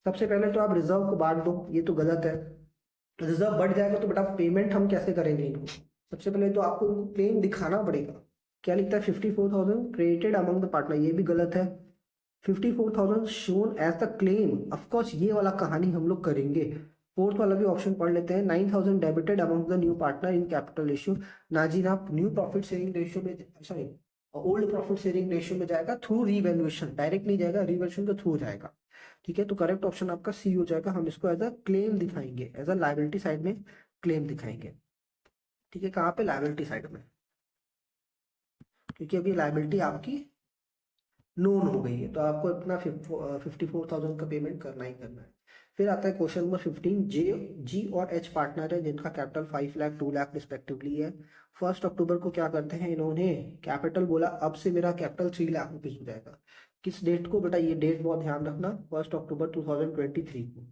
सबसे पहले तो आप रिजर्व को बांट दो, ये तो गलत है। रिजर्व बढ़ जाएगा तो बेटा पेमेंट हम कैसे करेंगे इनको? सबसे पहले तो आपको इनको क्लेम दिखाना पड़ेगा। क्या लिखता है 54,000 क्रेडिटेड अमंग द पार्टनर, ये भी गलत है। 54,000 shown as the claim, of course ये वाला कहानी हम लोग करेंगे। फोर्थ वाला भी ऑप्शन पढ़ लेते हैं। 9,000 debited among the new partner in capital ratio, ना जी ना, न्यू प्रॉफिट शेयरिंग रेशियो में, sorry old profit sharing ratio में जाएगा थ्रू रीवैल्यूएशन, डायरेक्ट नहीं जाएगा, रीवैल्यूएशन के थ्रू जाएगा। ठीक है, तो करेक्ट ऑप्शन आपका सी हो जाएगा। हम इसको एज अ क्लेम दिखाएंगे, एज अ लायबिलिटी साइड में क्लेम दिखाएंगे। ठीक है, कहाँ पे? लायबिलिटी साइड में, क्योंकि अभी लायबिलिटी आपकी नोन हो गई है, तो आपको अपना 54,000 का पेमेंट करना ही करना है। फिर आता है क्वेश्चन नंबर 15। जी और एच पार्टनर है जिनका कैपिटल 5 लाख 2 लाख रिस्पेक्टिवली है। 1 अक्टूबर को क्या करते हैं इन्होंने, कैपिटल बोला अब से मेरा कैपिटल 3 लाख रुपीज हो जाएगा। किस डेट को बेटा? ये डेट बहुत ध्यान रखना, 1 अक्टूबर 2023 को।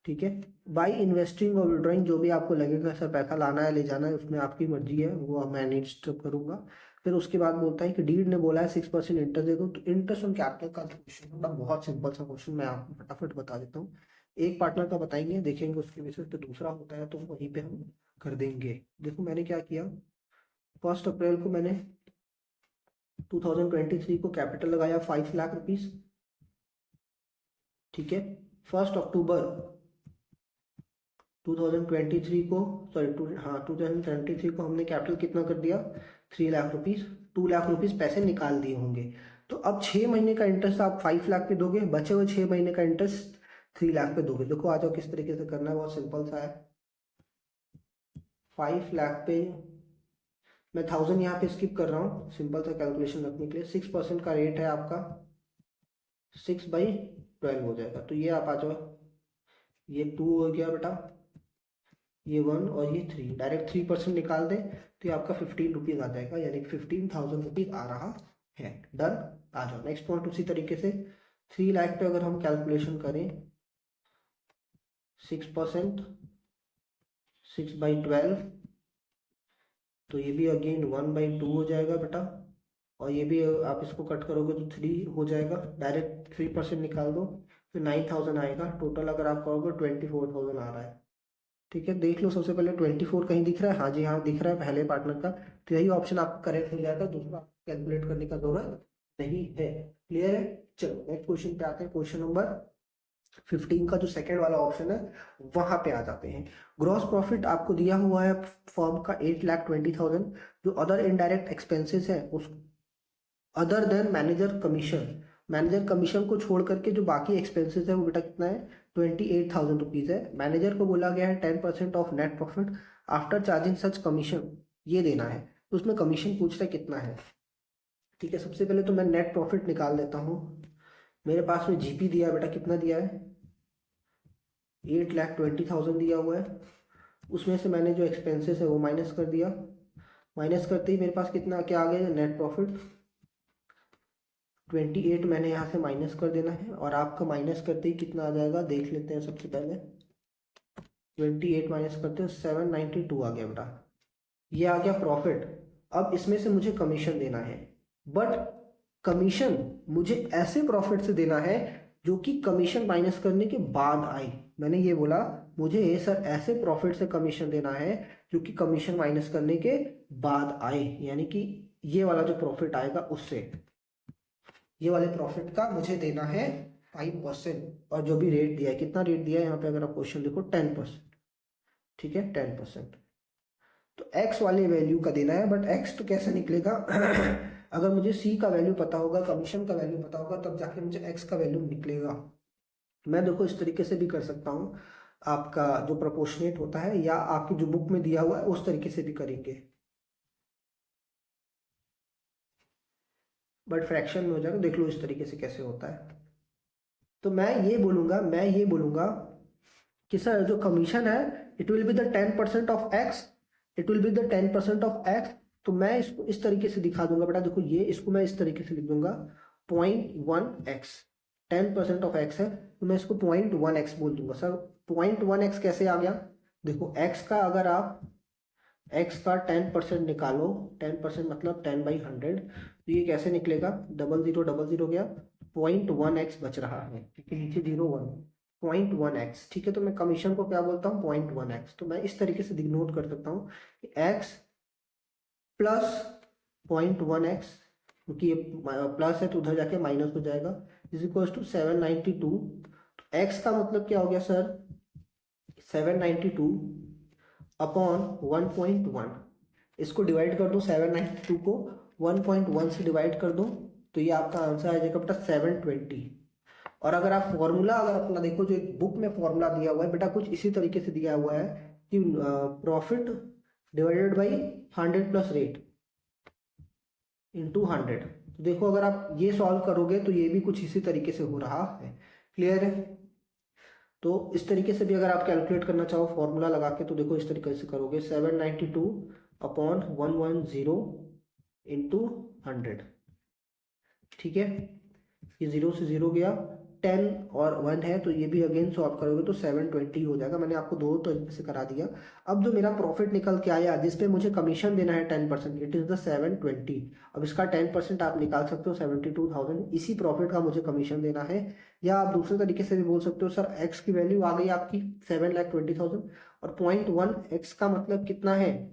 ठीक है, बाई इन्वेस्टिंग और विड्रॉइंग, जो भी आपको लगेगा सर पैसा लाना है ले जाना है उसमें आपकी मर्जी है, वो मैनेज करूंगा। फिर उसके बाद बोलता है कि डीड ने बोला है 6% इंटरेस्ट दे दो। तो इंटरेस्ट ऑन कैपिटल का क्वेश्चन होगा, बहुत सिंपल सा क्वेश्चन, मैं आपको फटाफट बता देता हूँ। एक पार्टनर का बताएंगे, देखेंगे उसके बेसिस पे, दूसरा होता है तो वहीं पे हम कर देंगे। देखो मैंने क्या किया, 1 अप्रैल को मैंने 2023 को कैपिटल लगाया 5 लाख रुपीज। ठीक है, 1 अक्टूबर 2023 को, सॉरी हाँ 2023 को हमने कैपिटल कितना कर दिया, 3 लाख रुपीज। 2 लाख रुपीज पैसे निकाल दिए होंगे। तो अब 6 महीने का इंटरेस्ट आप 5 लाख पे दोगे, बचे हुए 6 महीने का इंटरेस्ट 3 लाख पे दोगे। देखो आ जाओ किस तरीके से करना है, बहुत सिंपल सा है। 5 लाख पे मैं 1000 यहाँ पे स्किप कर रहा हूँ सिंपल सा कैलकुलेशन रखने के लिए। 6% का रेट है आपका, 6/12 हो जाएगा। तो ये आप आ जाओ, ये 2 हो गया बेटा, ये 1 और ये 3, डायरेक्ट 3% निकाल दें तो ये आपका 15 रुपीज़ आ जाएगा, यानी 15,000 रुपीज़ आ रहा है। डन। आ जाओ नेक्स्ट पॉइंट। उसी तरीके से 3 लाख पे अगर हम कैलकुलेशन करें 6%, 6/12, तो ये भी अगेन 1/2 हो जाएगा बेटा, और ये भी आप इसको कट करोगे तो 3 हो जाएगा। डायरेक्ट 3% निकाल दो, फिर 9,000 आएगा। टोटल अगर आप करोगे 24,000 आ रहा है। ठीक है, देख लो सबसे पहले 24 कहीं दिख रहा है? हाँ जी हाँ दिख रहा है पहले पार्टनर का, तो यही ऑप्शन आपका करेक्ट हो जाएगा, दूसरा कैलकुलेट करने का जरूरत नहीं है। क्लियर है? चलो नेक्स्ट क्वेश्चन पे आते हैं। क्वेश्चन नंबर 15 का जो सेकंड वाला ऑप्शन है वहां पे आ जाते हैं। ग्रॉस प्रॉफिट आपको दिया हुआ है फर्म का 8,20,000। जो अदर इनडायरेक्ट एक्सपेंसेस है उस other than manager commission, manager commission को छोड़ करके जो बाकी एक्सपेंसेस है वो बेटा कितना है, 28,000 रुपीज़ है। मैनेजर को बोला गया है 10% of net profit after charging such commission, ये देना है। तो उसमें कमीशन पूछ रहा है कितना है। ठीक है, सबसे पहले तो मैं नेट प्रॉफिट निकाल देता हूँ। मेरे पास में जीपी दिया बेटा, कितना दिया है, 8,20,000 दिया हुआ है। उसमें से मैंने जो एक्सपेंसेस है वो माइनस कर दिया। माइनस करते ही मेरे पास कितना क्या आ गया, नेट प्रॉफिट 28 मैंने यहाँ से माइनस कर देना है, और आपका माइनस करते ही कितना आ जाएगा देख लेते हैं। सबसे पहले 28 माइनस करते हैं 792 आ गया बेटा, ये आ गया प्रॉफिट। अब इसमें से मुझे कमीशन देना है, बट कमीशन मुझे ऐसे प्रॉफिट से देना है जो कि कमीशन माइनस करने के बाद आए। मैंने ये बोला मुझे ये सर ऐसे प्रॉफिट से कमीशन देना है जो कि कमीशन माइनस करने के बाद आए, यानी कि ये वाला जो प्रॉफिट आएगा उससे, ये वाले प्रॉफिट का मुझे देना है 5%। और जो भी रेट दिया है, कितना रेट दिया है यहाँ पे अगर आप क्वेश्चन देखो 10%। ठीक है 10%, तो x वाले वैल्यू का देना है। बट x तो कैसे निकलेगा अगर मुझे c का वैल्यू पता होगा, कमीशन का वैल्यू पता होगा, तब जाके मुझे x का वैल्यू निकलेगा। मैं देखो इस तरीके से भी कर सकता हूँ, आपका जो प्रोपोर्शनेट होता है या आपकी जो बुक में दिया हुआ है उस तरीके से भी करेंगे, बट फ्रैक्शन में हो जाएगा। देख लो इस तरीके से कैसे होता है। तो मैं ये बोलूँगा कि सर जो कमीशन है it will be the 10% of x, it will be the 10% of x. तो मैं इसको इस तरीके से दिखा दूंगा बेटा, देखो ये इसको मैं इस तरीके से लिख दूंगा 0.1x, 10% ऑफ एक्स है तो मैं इसको 0.1x बोल दूंगा। सर 0.1x कैसे आ गया? देखो x का अगर आप x का 10% निकालो, 10% मतलब 10/100, तो ये कैसे निकलेगा? 0000 गया, 0.1x बच रहा है क्योंकि नीचे 0 1, 0.1x। ठीक है, तो मैं कमीशन को क्या बोलता हूँ? 0.1x। तो मैं इस तरीके से नोट कर सकता हूँ कि x प्लस 0.1x, क्योंकि ये प्लस है तो उधर जाके माइनस हो जाएगा, इज इक्वल टू 792। तो x का मतलब क्या हो गया सर? 792 अपॉन 1.1। इसको डिवाइड कर दो, 792 को 1.1 से डिवाइड कर दो, तो ये आपका आंसर आ जाएगा बेटा 720। और अगर आप फॉर्मूला अगर अपना देखो, जो एक बुक में फॉर्मूला दिया हुआ है बेटा, कुछ इसी तरीके से दिया हुआ है कि profit divided by 100 plus rate into 100। तो देखो अगर आप ये सॉल्व करोगे तो ये भी कुछ इसी तरीके से हो रहा है। क्लियर है? तो इस तरीके से भी अगर आप कैलकुलेट करना चाहो फॉर्मूला लगा के, तो देखो इस तरीके से करोगे 792 अपॉन 110 इंटू 100। ठीक है, ये 0 से 0 गया, 10 और 1 है तो ये भी अगेन सॉल्व करोगे तो 720 हो जाएगा। मैंने आपको दो तरीके से करा दिया। अब जो मेरा प्रॉफिट निकल के आया जिसपे मुझे कमीशन देना है 10%, इट इज द 720। अब इसका 10% आप निकाल सकते हो 72,000, इसी प्रॉफिट का मुझे कमीशन देना है। या आप दूसरे तरीके से भी बोल सकते हो सर एक्स की वैल्यू आ गई आपकी 7,20,000 और 0.1x का मतलब कितना है?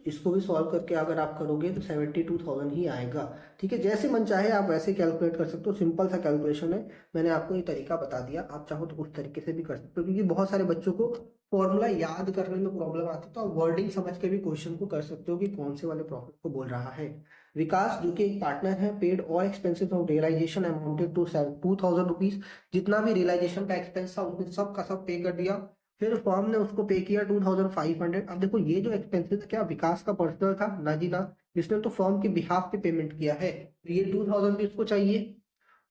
इसको भी सॉल्व करके अगर आप करोगे तो 72,000 ही आएगा। ठीक है, जैसे मन चाहे आप वैसे कैलकुलेट कर सकते हो, सिंपल सा कैलकुलेशन है। मैंने आपको ये तरीका बता दिया, आप चाहो तो उस तरीके से भी कर सकते हो, क्योंकि बहुत सारे बच्चों को फॉर्मूला याद करने में प्रॉब्लम आती है, तो आप वर्डिंग समझ के भी क्वेश्चन को कर सकते हो कि कौन से वाले प्रॉफिट को बोल रहा है। विकास जो कि एक पार्टनर है, paid all expenses of realisation amounted to 2,000 rupees. जितना भी रियलाइजेशन का एक्सपेंस था उसने सब का सब पे कर दिया। फिर फर्म ने उसको पे किया 2,500। अब देखो ये जो एक्सपेंसेस क्या विकास का पर्सनल था? ना जी ना, इसने तो फर्म के बिहाफ पे पेमेंट किया है, तो ये 2,000 भी उसको चाहिए।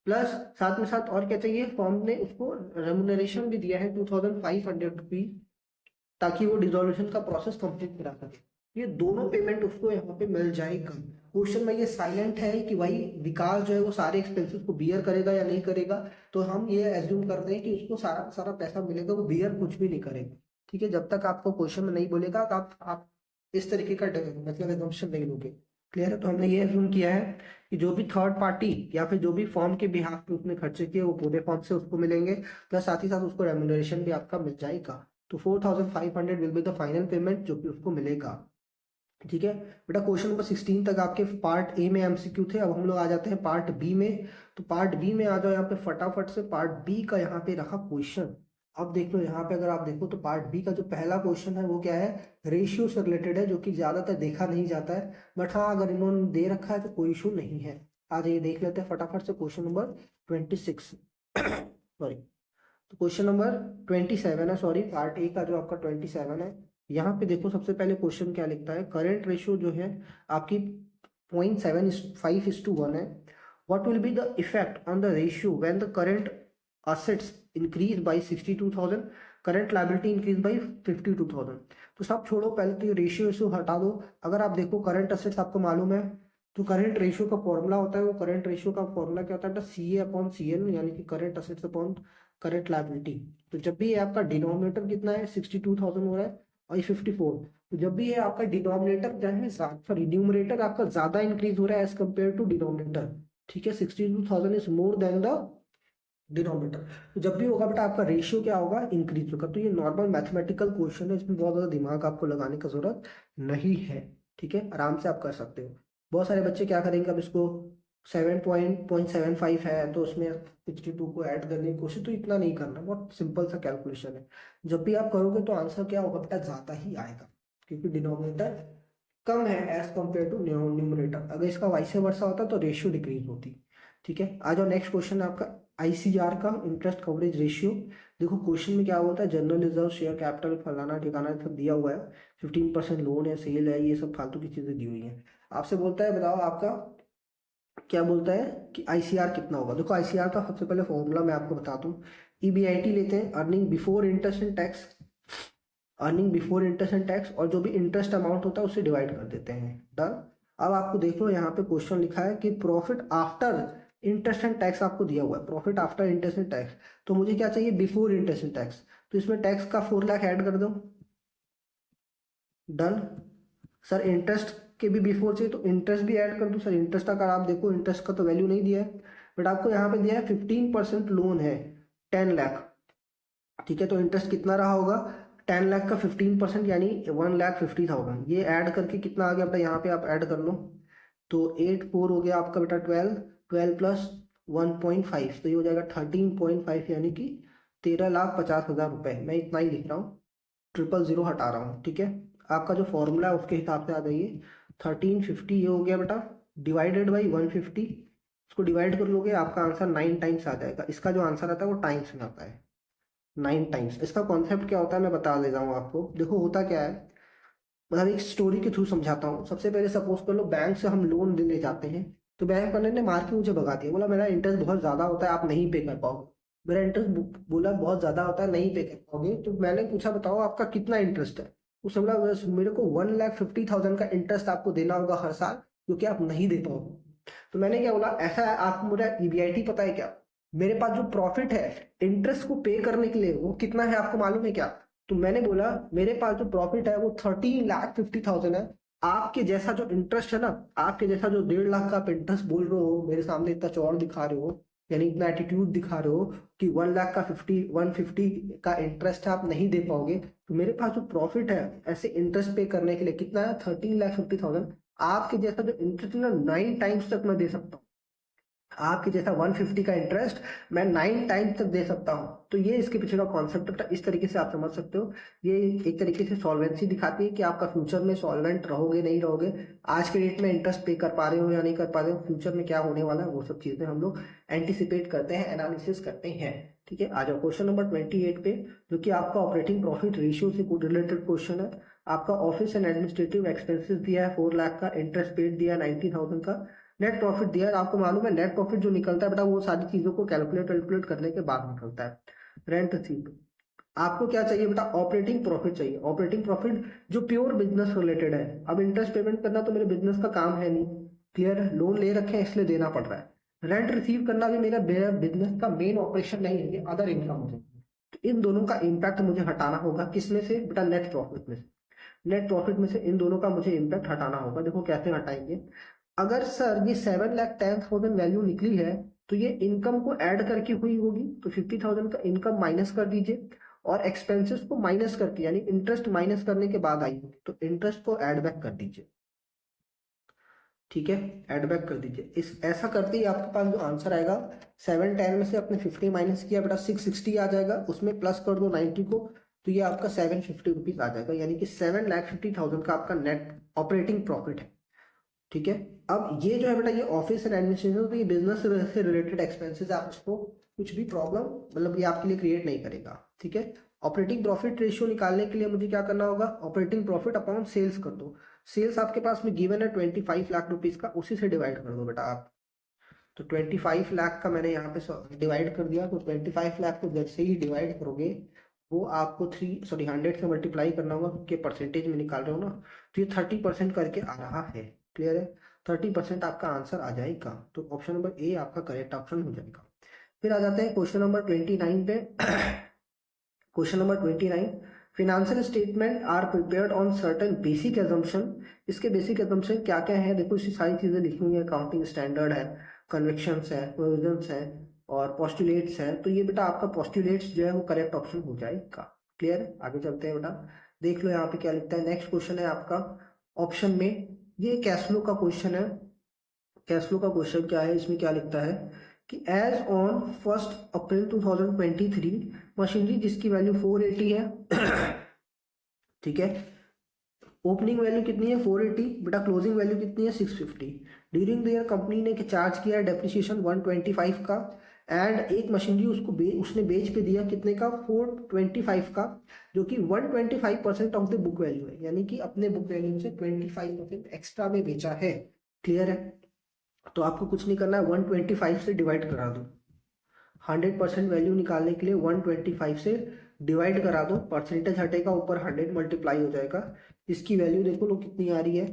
प्लस साथ में साथ और क्या चाहिए? फर्म ने उसको रेमुनरेशन भी दिया है 2,500 रुपीज, ताकि वो डिसोल्यूशन का प्रोसेस कंप्लीट करा सके। ये दोनों पेमेंट उसको यहाँ पे मिल जाएगा। क्वेश्चन में ये साइलेंट है कि भाई विकास जो है वो सारे एक्सपेंसेस को बियर करेगा या नहीं करेगा, तो हम ये एज्यूम करते हैं कि उसको सारा का सारा पैसा मिलेगा, वो बियर कुछ भी नहीं करेगा। ठीक है, जब तक आपको क्वेश्चन में नहीं बोलेगा तो आप इस तरीके का मतलब एजम्पशन नहीं लोगे। क्लियर है? तो हमने ये एज्यूम किया है कि जो भी थर्ड पार्टी या फिर जो भी फॉर्म के बिहाफ पे उसने खर्चे किए वो पूरे फॉर्म से उसको मिलेंगे, प्लस साथ ही साथ उसको रेमुनरेशन भी आपका मिल जाएगा। तो 4,500 will be the final payment जो कि उसको मिलेगा। ठीक है बेटा, क्वेश्चन नंबर 16 तक आपके पार्ट ए में एमसीक्यू थे। अब हम लोग आ जाते हैं पार्ट बी में। तो पार्ट बी में आ जाओ यहाँ पे फटाफट से। पार्ट बी का यहाँ पे रहा क्वेश्चन। अब देख लो यहाँ पे, अगर आप देखो तो पार्ट बी का जो पहला क्वेश्चन है वो क्या है? रेशियो से रिलेटेड है, जो कि ज्यादातर देखा नहीं जाता है, बट हाँ अगर इन्होंने दे रखा है तो कोई इशू नहीं है। आ जाइए देख लेते हैं फटाफट से क्वेश्चन नंबर 26। सॉरी, तो क्वेश्चन नंबर 27 है, सॉरी पार्ट ए का जो आपका 27 है। यहाँ पे देखो सबसे पहले क्वेश्चन क्या लिखता है? करेंट रेशियो जो है आपकी 0.75:1 है। What will be the effect on the ratio when the current assets increase by 62,000, current liability increase by 52,000। तो सब छोड़ो, पहले तो ये रेशियो हटा दो। अगर आप देखो करंट असेट्स आपको मालूम है, तो करंट रेशियो का फॉर्मूला होता है, वो करंट रेशियो का फॉर्मूला क्या होता है? CA/CL, यानी कि current assets upon current liability. तो जब भी ये आपका डिनोमिनेटर कितना है 62,000 हो रहा है और ये 54, तो जब भी ये आपका डिनोमिनेटर क्या है, सॉरी न्यूमरेटर आपका ज्यादा इंक्रीज हो रहा है एज कम्पेयर टू डिनोमिनेटर। ठीक है, 62,000 is more than the denominator. तो जब भी होगा बेटा आपका रेशियो क्या होगा? इंक्रीज होगा। तो ये नॉर्मल मैथमेटिकल क्वेश्चन है, इसमें बहुत ज्यादा दिमाग आपको लगाने की जरूरत नहीं है। ठीक है, आराम से आप कर सकते हो। बहुत सारे बच्चे क्या करेंगे, अब इसको 7.75 है तो उसमें 62 को ऐड करने की कोशिश, तो इतना नहीं करना, बहुत सिंपल सा कैलकुलेशन है। जब भी आप करोगे तो आंसर क्या होगा बेटा? ज्यादा ही आएगा, क्योंकि डिनोमिनेटर कम है एज कम्पेयर टू न्यूमरेटर। अगर इसका वाइस वर्सा होता तो रेशियो डिक्रीज होती। ठीक है, आ जाओ नेक्स्ट क्वेश्चन आपका ICR का, इंटरेस्ट कवरेज रेशियो। देखो क्वेश्चन में क्या होता है? जनरल रिजर्व, शेयर कैपिटल, फलाना ठिकाना सब दिया हुआ है, 15% लोन है, सेल है, ये सब फालतू की चीजें दी हुई है। आपसे बोलता है बताओ आपका क्या बोलता है कि आईसीआर कितना होगा। देखो आईसीआर का सबसे पहले फॉर्मूला मैं आपको बताता हूँ। ईबीआईटी लेते हैं, earning before interest and tax, earning before interest and tax, और जो भी इंटरेस्ट अमाउंट होता है उससे डिवाइड कर देते हैं। डन। अब आपको देख लो यहाँ पे क्वेश्चन लिखा है कि profit after interest and tax आपको दिया हुआ है, profit after interest and tax. तो मुझे क्या चाहिए, बिफोर इंटरेस्ट एंड टैक्स। तो इसमें टैक्स का 4 लाख ऐड कर दो। डन। सर इंटरेस्ट के भी बिफोर चाहिए तो इंटरेस्ट भी ऐड कर दो। सर इंटरेस्ट का आप देखो, इंटरेस्ट का तो वैल्यू नहीं दिया है, बट आपको यहाँ पे दिया है 15% लोन है 10 लाख। ठीक है, तो इंटरेस्ट कितना रहा होगा, 10 लाख का 15% यानी 1,50,000। ये ऐड करके कितना आ गया बेटा, यहाँ पे आप ऐड कर लो। तो 8 4 हो गया आपका बेटा 12, 12 प्लस 1.5 तो ये हो जाएगा 13.5 यानी कि 13,50,000 रुपये। मैं इतना ही लिख रहा हूँ, 000 हटा रहा हूँ। ठीक है, आपका जो फॉर्मूला है उसके हिसाब से आ जाइए। 1350 ये हो गया बेटा, डिवाइडेड बाई 150, इसको डिवाइड कर लोगे आपका आंसर 9 टाइम्स आ जाएगा। इसका जो आंसर आता है वो टाइम्स में आता है, 9 टाइम्स। इसका कॉन्सेप्ट क्या होता है मैं बता देता हूँ आपको। देखो होता क्या है, मतलब एक स्टोरी के थ्रू समझाता हूँ। सबसे पहले सपोज कर लो बैंक से हम लोन लेने जाते हैं, तो बैंक वाले ने मार के मुझे भगा दिया, बोला मेरा इंटरेस्ट बहुत ज़्यादा होता है, आप नहीं पे कर पाओगे। मेरा इंटरेस्ट बोला बहुत ज़्यादा होता है, नहीं पे कर पाओगे। तो मैंने पूछा बताओ आपका कितना इंटरेस्ट है। उसने बोला बस मेरे को 1,50,000 का इंटरेस्ट आपको देना होगा हर साल, क्योंकि आप नहीं दे पाओगे। तो मैंने क्या बोला, ऐसा है आपको मेरा ईबीआईटी पता है क्या, मेरे पास जो प्रॉफिट है इंटरेस्ट को पे करने के लिए वो कितना है आपको मालूम है क्या। तो मैंने बोला मेरे पास जो प्रॉफिट है वो 13,50,000 है। आपके जैसा जो इंटरेस्ट है ना, आपके जैसा जो 1.5 लाख का आप इंटरेस्ट बोल रहे हो, मेरे सामने इतना चौड़ दिखा रहे हो, यानी इतना एटीट्यूड दिखा रहे हो कि 1 लाख का 150 का इंटरेस्ट है आप नहीं दे पाओगे। तो मेरे पास जो प्रॉफिट है ऐसे इंटरेस्ट पे करने के लिए कितना है, 13,50,000। आपके जैसा जो इंटरेस्ट है ना 9 टाइम्स तक मैं दे सकता हूँ। आपके जैसा 150 का इंटरेस्ट मैं 9 टाइम्स तक दे सकता हूं। तो ये इसके पीछे का कॉन्सेप्ट है, इस तरीके से आप समझ सकते हो। ये एक तरीके से सॉल्वेंसी दिखाती है कि आपका फ्यूचर में सॉल्वेंट रहोगे नहीं रहोगे, आज के डेट में इंटरेस्ट पे कर पा रहे हो या नहीं कर पा रहे हो, फ्यूचर में क्या होने वाला है, वो सब चीजें हम लोग एंटिसिपेट करते हैं, एनालिसिस करते हैं। ठीक है, आ जाओ क्वेश्चन नंबर 28 पे, जो कि आपका ऑपरेटिंग प्रॉफिट रेशियो से रिलेटेड क्वेश्चन है। आपका ऑफिस एंड एडमिनिस्ट्रेटिव एक्सपेंसेस दिया है 4 लाख का, इंटरेस्ट पेड दिया है 90,000 का, नेट प्रॉफिट दिया है। आपको मालूम है नेट प्रॉफिट जो निकलता है बेटा वो सारी चीजों को कैलकुलेट करने के बाद निकलता है। रेंट रिसीव्ड, आपको क्या चाहिए बेटा, ऑपरेटिंग प्रॉफिट चाहिए। ऑपरेटिंग प्रॉफिट जो प्योर बिजनेस रिलेटेड है। अब इंटरेस्ट पेमेंट करना तो मेरे बिजनेस का काम है नहीं, क्लियर है, लोन ले रखे हैं इसलिए देना पड़ रहा है। रेंट रिसीव करना भी मेरा बिजनेस का मेन ऑपरेशन नहीं है, ये अदर इनकम है। तो इन दोनों का इम्पैक्ट मुझे हटाना होगा, किसमें से बेटा, नेट प्रॉफिट में से। नेट प्रॉफिट में से इन दोनों का मुझे इम्पैक्ट हटाना होगा। देखो कैसे हटाएंगे, अगर सर ये 7,10,000 वैल्यू निकली है तो ये इनकम को ऐड करके हुई होगी, तो 50,000 का इनकम माइनस कर दीजिए, और एक्सपेंसेस को माइनस करके यानी इंटरेस्ट माइनस करने के बाद आई होगी, तो इंटरेस्ट को ऐड बैक कर दीजिए। ठीक है, ऐड बैक कर दीजिए। इस ऐसा करते ही आपके पास जो आंसर आएगा, 710 में से अपने 50 माइनस किया बेटा 660 आ जाएगा, उसमें प्लस कर दो 90 को, तो ये आपका 750 रुपीज आ जाएगा, यानी कि 7,50,000 का आपका नेट ऑपरेटिंग प्रॉफिट है। ठीक है, अब ये जो है बेटा ये ऑफिस एंड एडमिनिस्ट्रेशन, तो ये बिजनेस से रिलेटेड एक्सपेंसेस, आप उसको कुछ भी प्रॉब्लम मतलब ये आपके लिए क्रिएट नहीं करेगा। ठीक है, ऑपरेटिंग प्रॉफिट रेशियो निकालने के लिए मुझे क्या करना होगा, ऑपरेटिंग प्रॉफिट अपॉन सेल्स कर दो। सेल्स आपके पास में गिवन है 25 लाख रुपीज का, उसी से डिवाइड कर दो बेटा आप। तो 25 लाख का मैंने यहाँ पे डिवाइड कर दिया, तो 25 लाख को जैसे ही डिवाइड करोगे वो आपको 100 से मल्टीप्लाई करना होगा, क्योंकि परसेंटेज में निकाल रहे हो ना, तो ये 30% करके आ रहा है। क्लियर है, 30% आपका आंसर आ जाएगा, तो ऑप्शन नंबर ए आपका करेक्ट ऑप्शन हो जाएगा। फिर आ जाते हैं क्वेश्चन नंबर 29 पे। Question number 29, financial statement are prepared on certain basic assumption. इसके बेसिक एजम्पशन क्या क्या है, देखो इसी सारी चीजें लिखी हुई है, अकाउंटिंग स्टैंडर्ड है, कन्वेक्शंस है, प्रोविजंस है, और पोस्टुलेट्स है। तो ये बेटा आपका पोस्टुलेट्स जो है वो करेक्ट ऑप्शन हो जाएगा। क्लियर है, आगे चलते हैं बेटा, देख लो यहाँ पे क्या लिखता है। नेक्स्ट क्वेश्चन है आपका ऑप्शन में, ये कैश फ्लो का क्वेश्चन है। कैश फ्लो का क्वेश्चन क्या है, इसमें क्या लिखता है कि एज ऑन 1 अप्रैल 2023 मशीनरी जिसकी वैल्यू 480 है ठीक है, ओपनिंग वैल्यू कितनी है 480 बेटा, क्लोजिंग वैल्यू कितनी है 650। ड्यूरिंग द ईयर कंपनी ने चार्ज किया है डेप्रिसिएशन 125 का, एंड एक मशीनरी उसको उसने बेच पे दिया कितने का, 425 का, जो कि 125% ऑफ द बुक वैल्यू है, यानी कि अपने बुक वैल्यू से 25% एक्स्ट्रा में बेचा है। क्लियर है, तो आपको कुछ नहीं करना है, 125 से डिवाइड करा दो। 100% वैल्यू निकालने के लिए 125 से डिवाइड करा दो, परसेंटेज हटेगा, ऊपर 100 मल्टीप्लाई हो जाएगा। इसकी वैल्यू देखो लो कितनी आ रही है,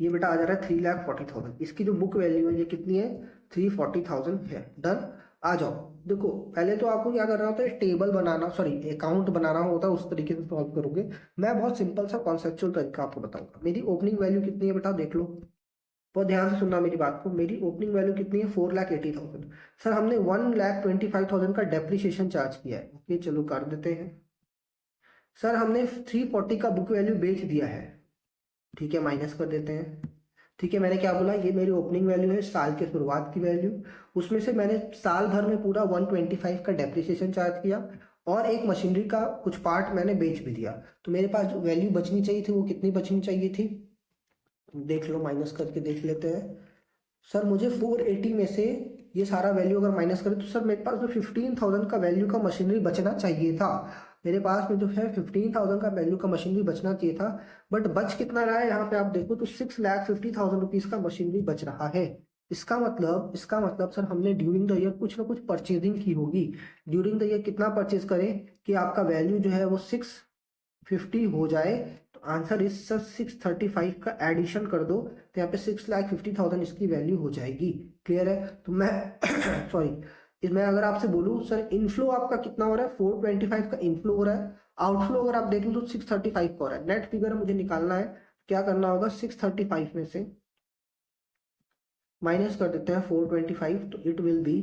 ये बेटा आ जा रहा है 3,40,000। इसकी जो बुक वैल्यू है ये कितनी है, 340,000 है। डन। आ जाओ, देखो पहले तो आपको क्या करना होता है, टेबल बनाना, सॉरी अकाउंट बनाना होता है, उस तरीके से सॉल्व करोगे। मैं बहुत सिंपल सा कॉन्सेप्चुअल तरीका आपको बताऊंगा। मेरी ओपनिंग वैल्यू कितनी है बेटा, देख लो, बहुत ध्यान से सुनना मेरी बात को। मेरी ओपनिंग वैल्यू कितनी है, 4,80,000। सर हमने 1,25,000 का डेप्रिसिएशन चार्ज किया है। ओके चलो कर देते हैं। सर हमने 340 का बुक वैल्यू बेच दिया है, ठीक है माइनस कर देते हैं। ठीक है, मैंने क्या बोला, ये मेरी ओपनिंग वैल्यू है, साल के शुरुआत की वैल्यू। उसमें से मैंने साल भर में पूरा 125 का डेप्रिसिएशन चार्ज किया, और एक मशीनरी का कुछ पार्ट मैंने बेच भी दिया। तो मेरे पास जो वैल्यू बचनी चाहिए थी वो कितनी बचनी चाहिए थी, देख लो, माइनस करके देख लेते हैं। सर मुझे 480 में से ये सारा वैल्यू अगर माइनस करें तो सर मेरे पास जो 15,000 का वैल्यू का मशीनरी बचना चाहिए था, मेरे पास में जो है 15,000 का वैल्यू का मशीनरी बचना चाहिए था। बट बच कितना रहा है, यहाँ पे आप देखो तो 6,50,000 रुपीज का मशीनरी बच रहा है। इसका मतलब सर हमने ड्यूरिंग द ईयर कुछ ना कुछ परचेजिंग की होगी। ड्यूरिंग द ईयर कितना परचेज करें कि आपका वैल्यू जो है वो 650 हो जाए। तो आंसर इस सर 635 का एडिशन कर दो, तो यहाँ पे 6,50,000 इसकी वैल्यू हो जाएगी। क्लियर है। तो मैं सॉरी, इसमें अगर आपसे बोलूँ सर इनफ्लो आपका कितना हो रहा है, 425 का इनफ्लो हो रहा है। आउटफ्लो अगर आप देख लो तो 635 का हो रहा है। नेट फिगर मुझे निकालना है, क्या करना होगा, 635 में से माइनस कर देते हैं 425, तो इट विल बी,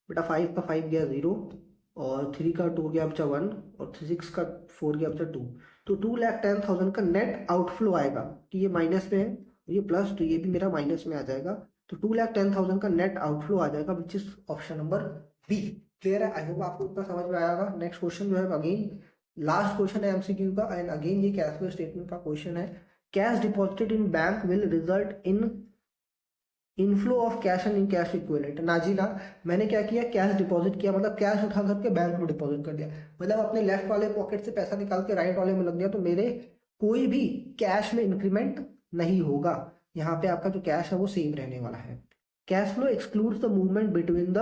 बेटा 5 का 5 गया 0, और 3 का 2 गया बचा 1, और 6 का 4 गया बचा 2। तो 2,10,000 का नेट आउटफ्लो आएगा, कि ये माइनस में है, ये प्लस, तो ये भी मेरा माइनस में आ जाएगा। तो 2,10,000 का नेट आउटफ्लो आ जाएगा, which is option number B. Clear है, आई होप आपको इतना समझ में आएगा। नेक्स्ट क्वेश्चन जो है अगेन लास्ट क्वेश्चन है एमसीक्यू का, एंड अगेन ये कैश फ्लो स्टेटमेंट का क्वेश्चन है। Cash deposited in bank will result in inflow of cash and in cash equivalent. Najila, मैंने क्या किया, कैश डिपॉजिट किया, मतलब कैश उठा करके बैंक में डिपॉजिट कर दिया, मतलब अपने लेफ्ट वाले पॉकेट से पैसा निकाल के राइट वाले में लग गया, तो मेरे कोई भी कैश में इंक्रीमेंट नहीं होगा। यहाँ पे आपका जो कैश है वो सेम रहने वाला है। Cash flow excludes the movement between the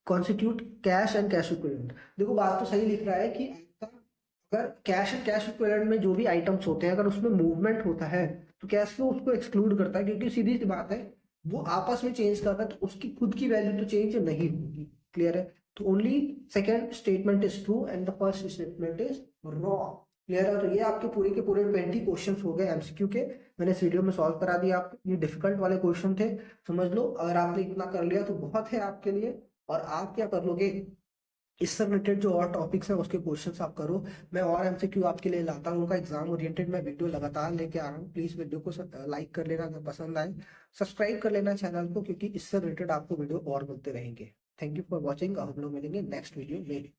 constitute cash and cash equivalent. देखो बात तो सही लिख रहा है कि अगर कैश एंड कैश इक्विवेलेंट में जो भी आइटम्स होते हैं अगर उसमें मूवमेंट होता है तो कैश फ्लो उसको एक्सक्लूड करता है, क्योंकि सीधी सी बात है वो आपस में चेंज कर रहा है, तो उसकी खुद की वैल्यू तो चेंज नहीं होगी। क्लियर है। तो only second statement is true and the first statement is wrong. Clear है। तो ये आपके पूरे के पूरे 20 क्वेश्चन हो गए एमसीक्यू के, मैंने इस वीडियो में सॉल्व करा दिया। आप ये डिफिकल्ट वाले क्वेश्चन थे, समझ लो। अगर आपने इतना कर लिया तो बहुत है आपके लिए। और आप क्या कर लोगे, इससे रिलेटेड जो और टॉपिक्स हैं उसके क्वेश्चंस आप करो। मैं और एमसीक्यू आपके लिए लाता हूँ, उनका एग्जाम ओरिएंटेड मैं वीडियो लगातार लेके आ रहा हूँ। प्लीज वीडियो को लाइक कर लेना अगर पसंद आए, सब्सक्राइब कर लेना चैनल को, क्योंकि इससे रिलेटेड आपको वीडियो और मिलते रहेंगे। Thank you for watching. हम लोग मिलेंगे नेक्स्ट वीडियो में।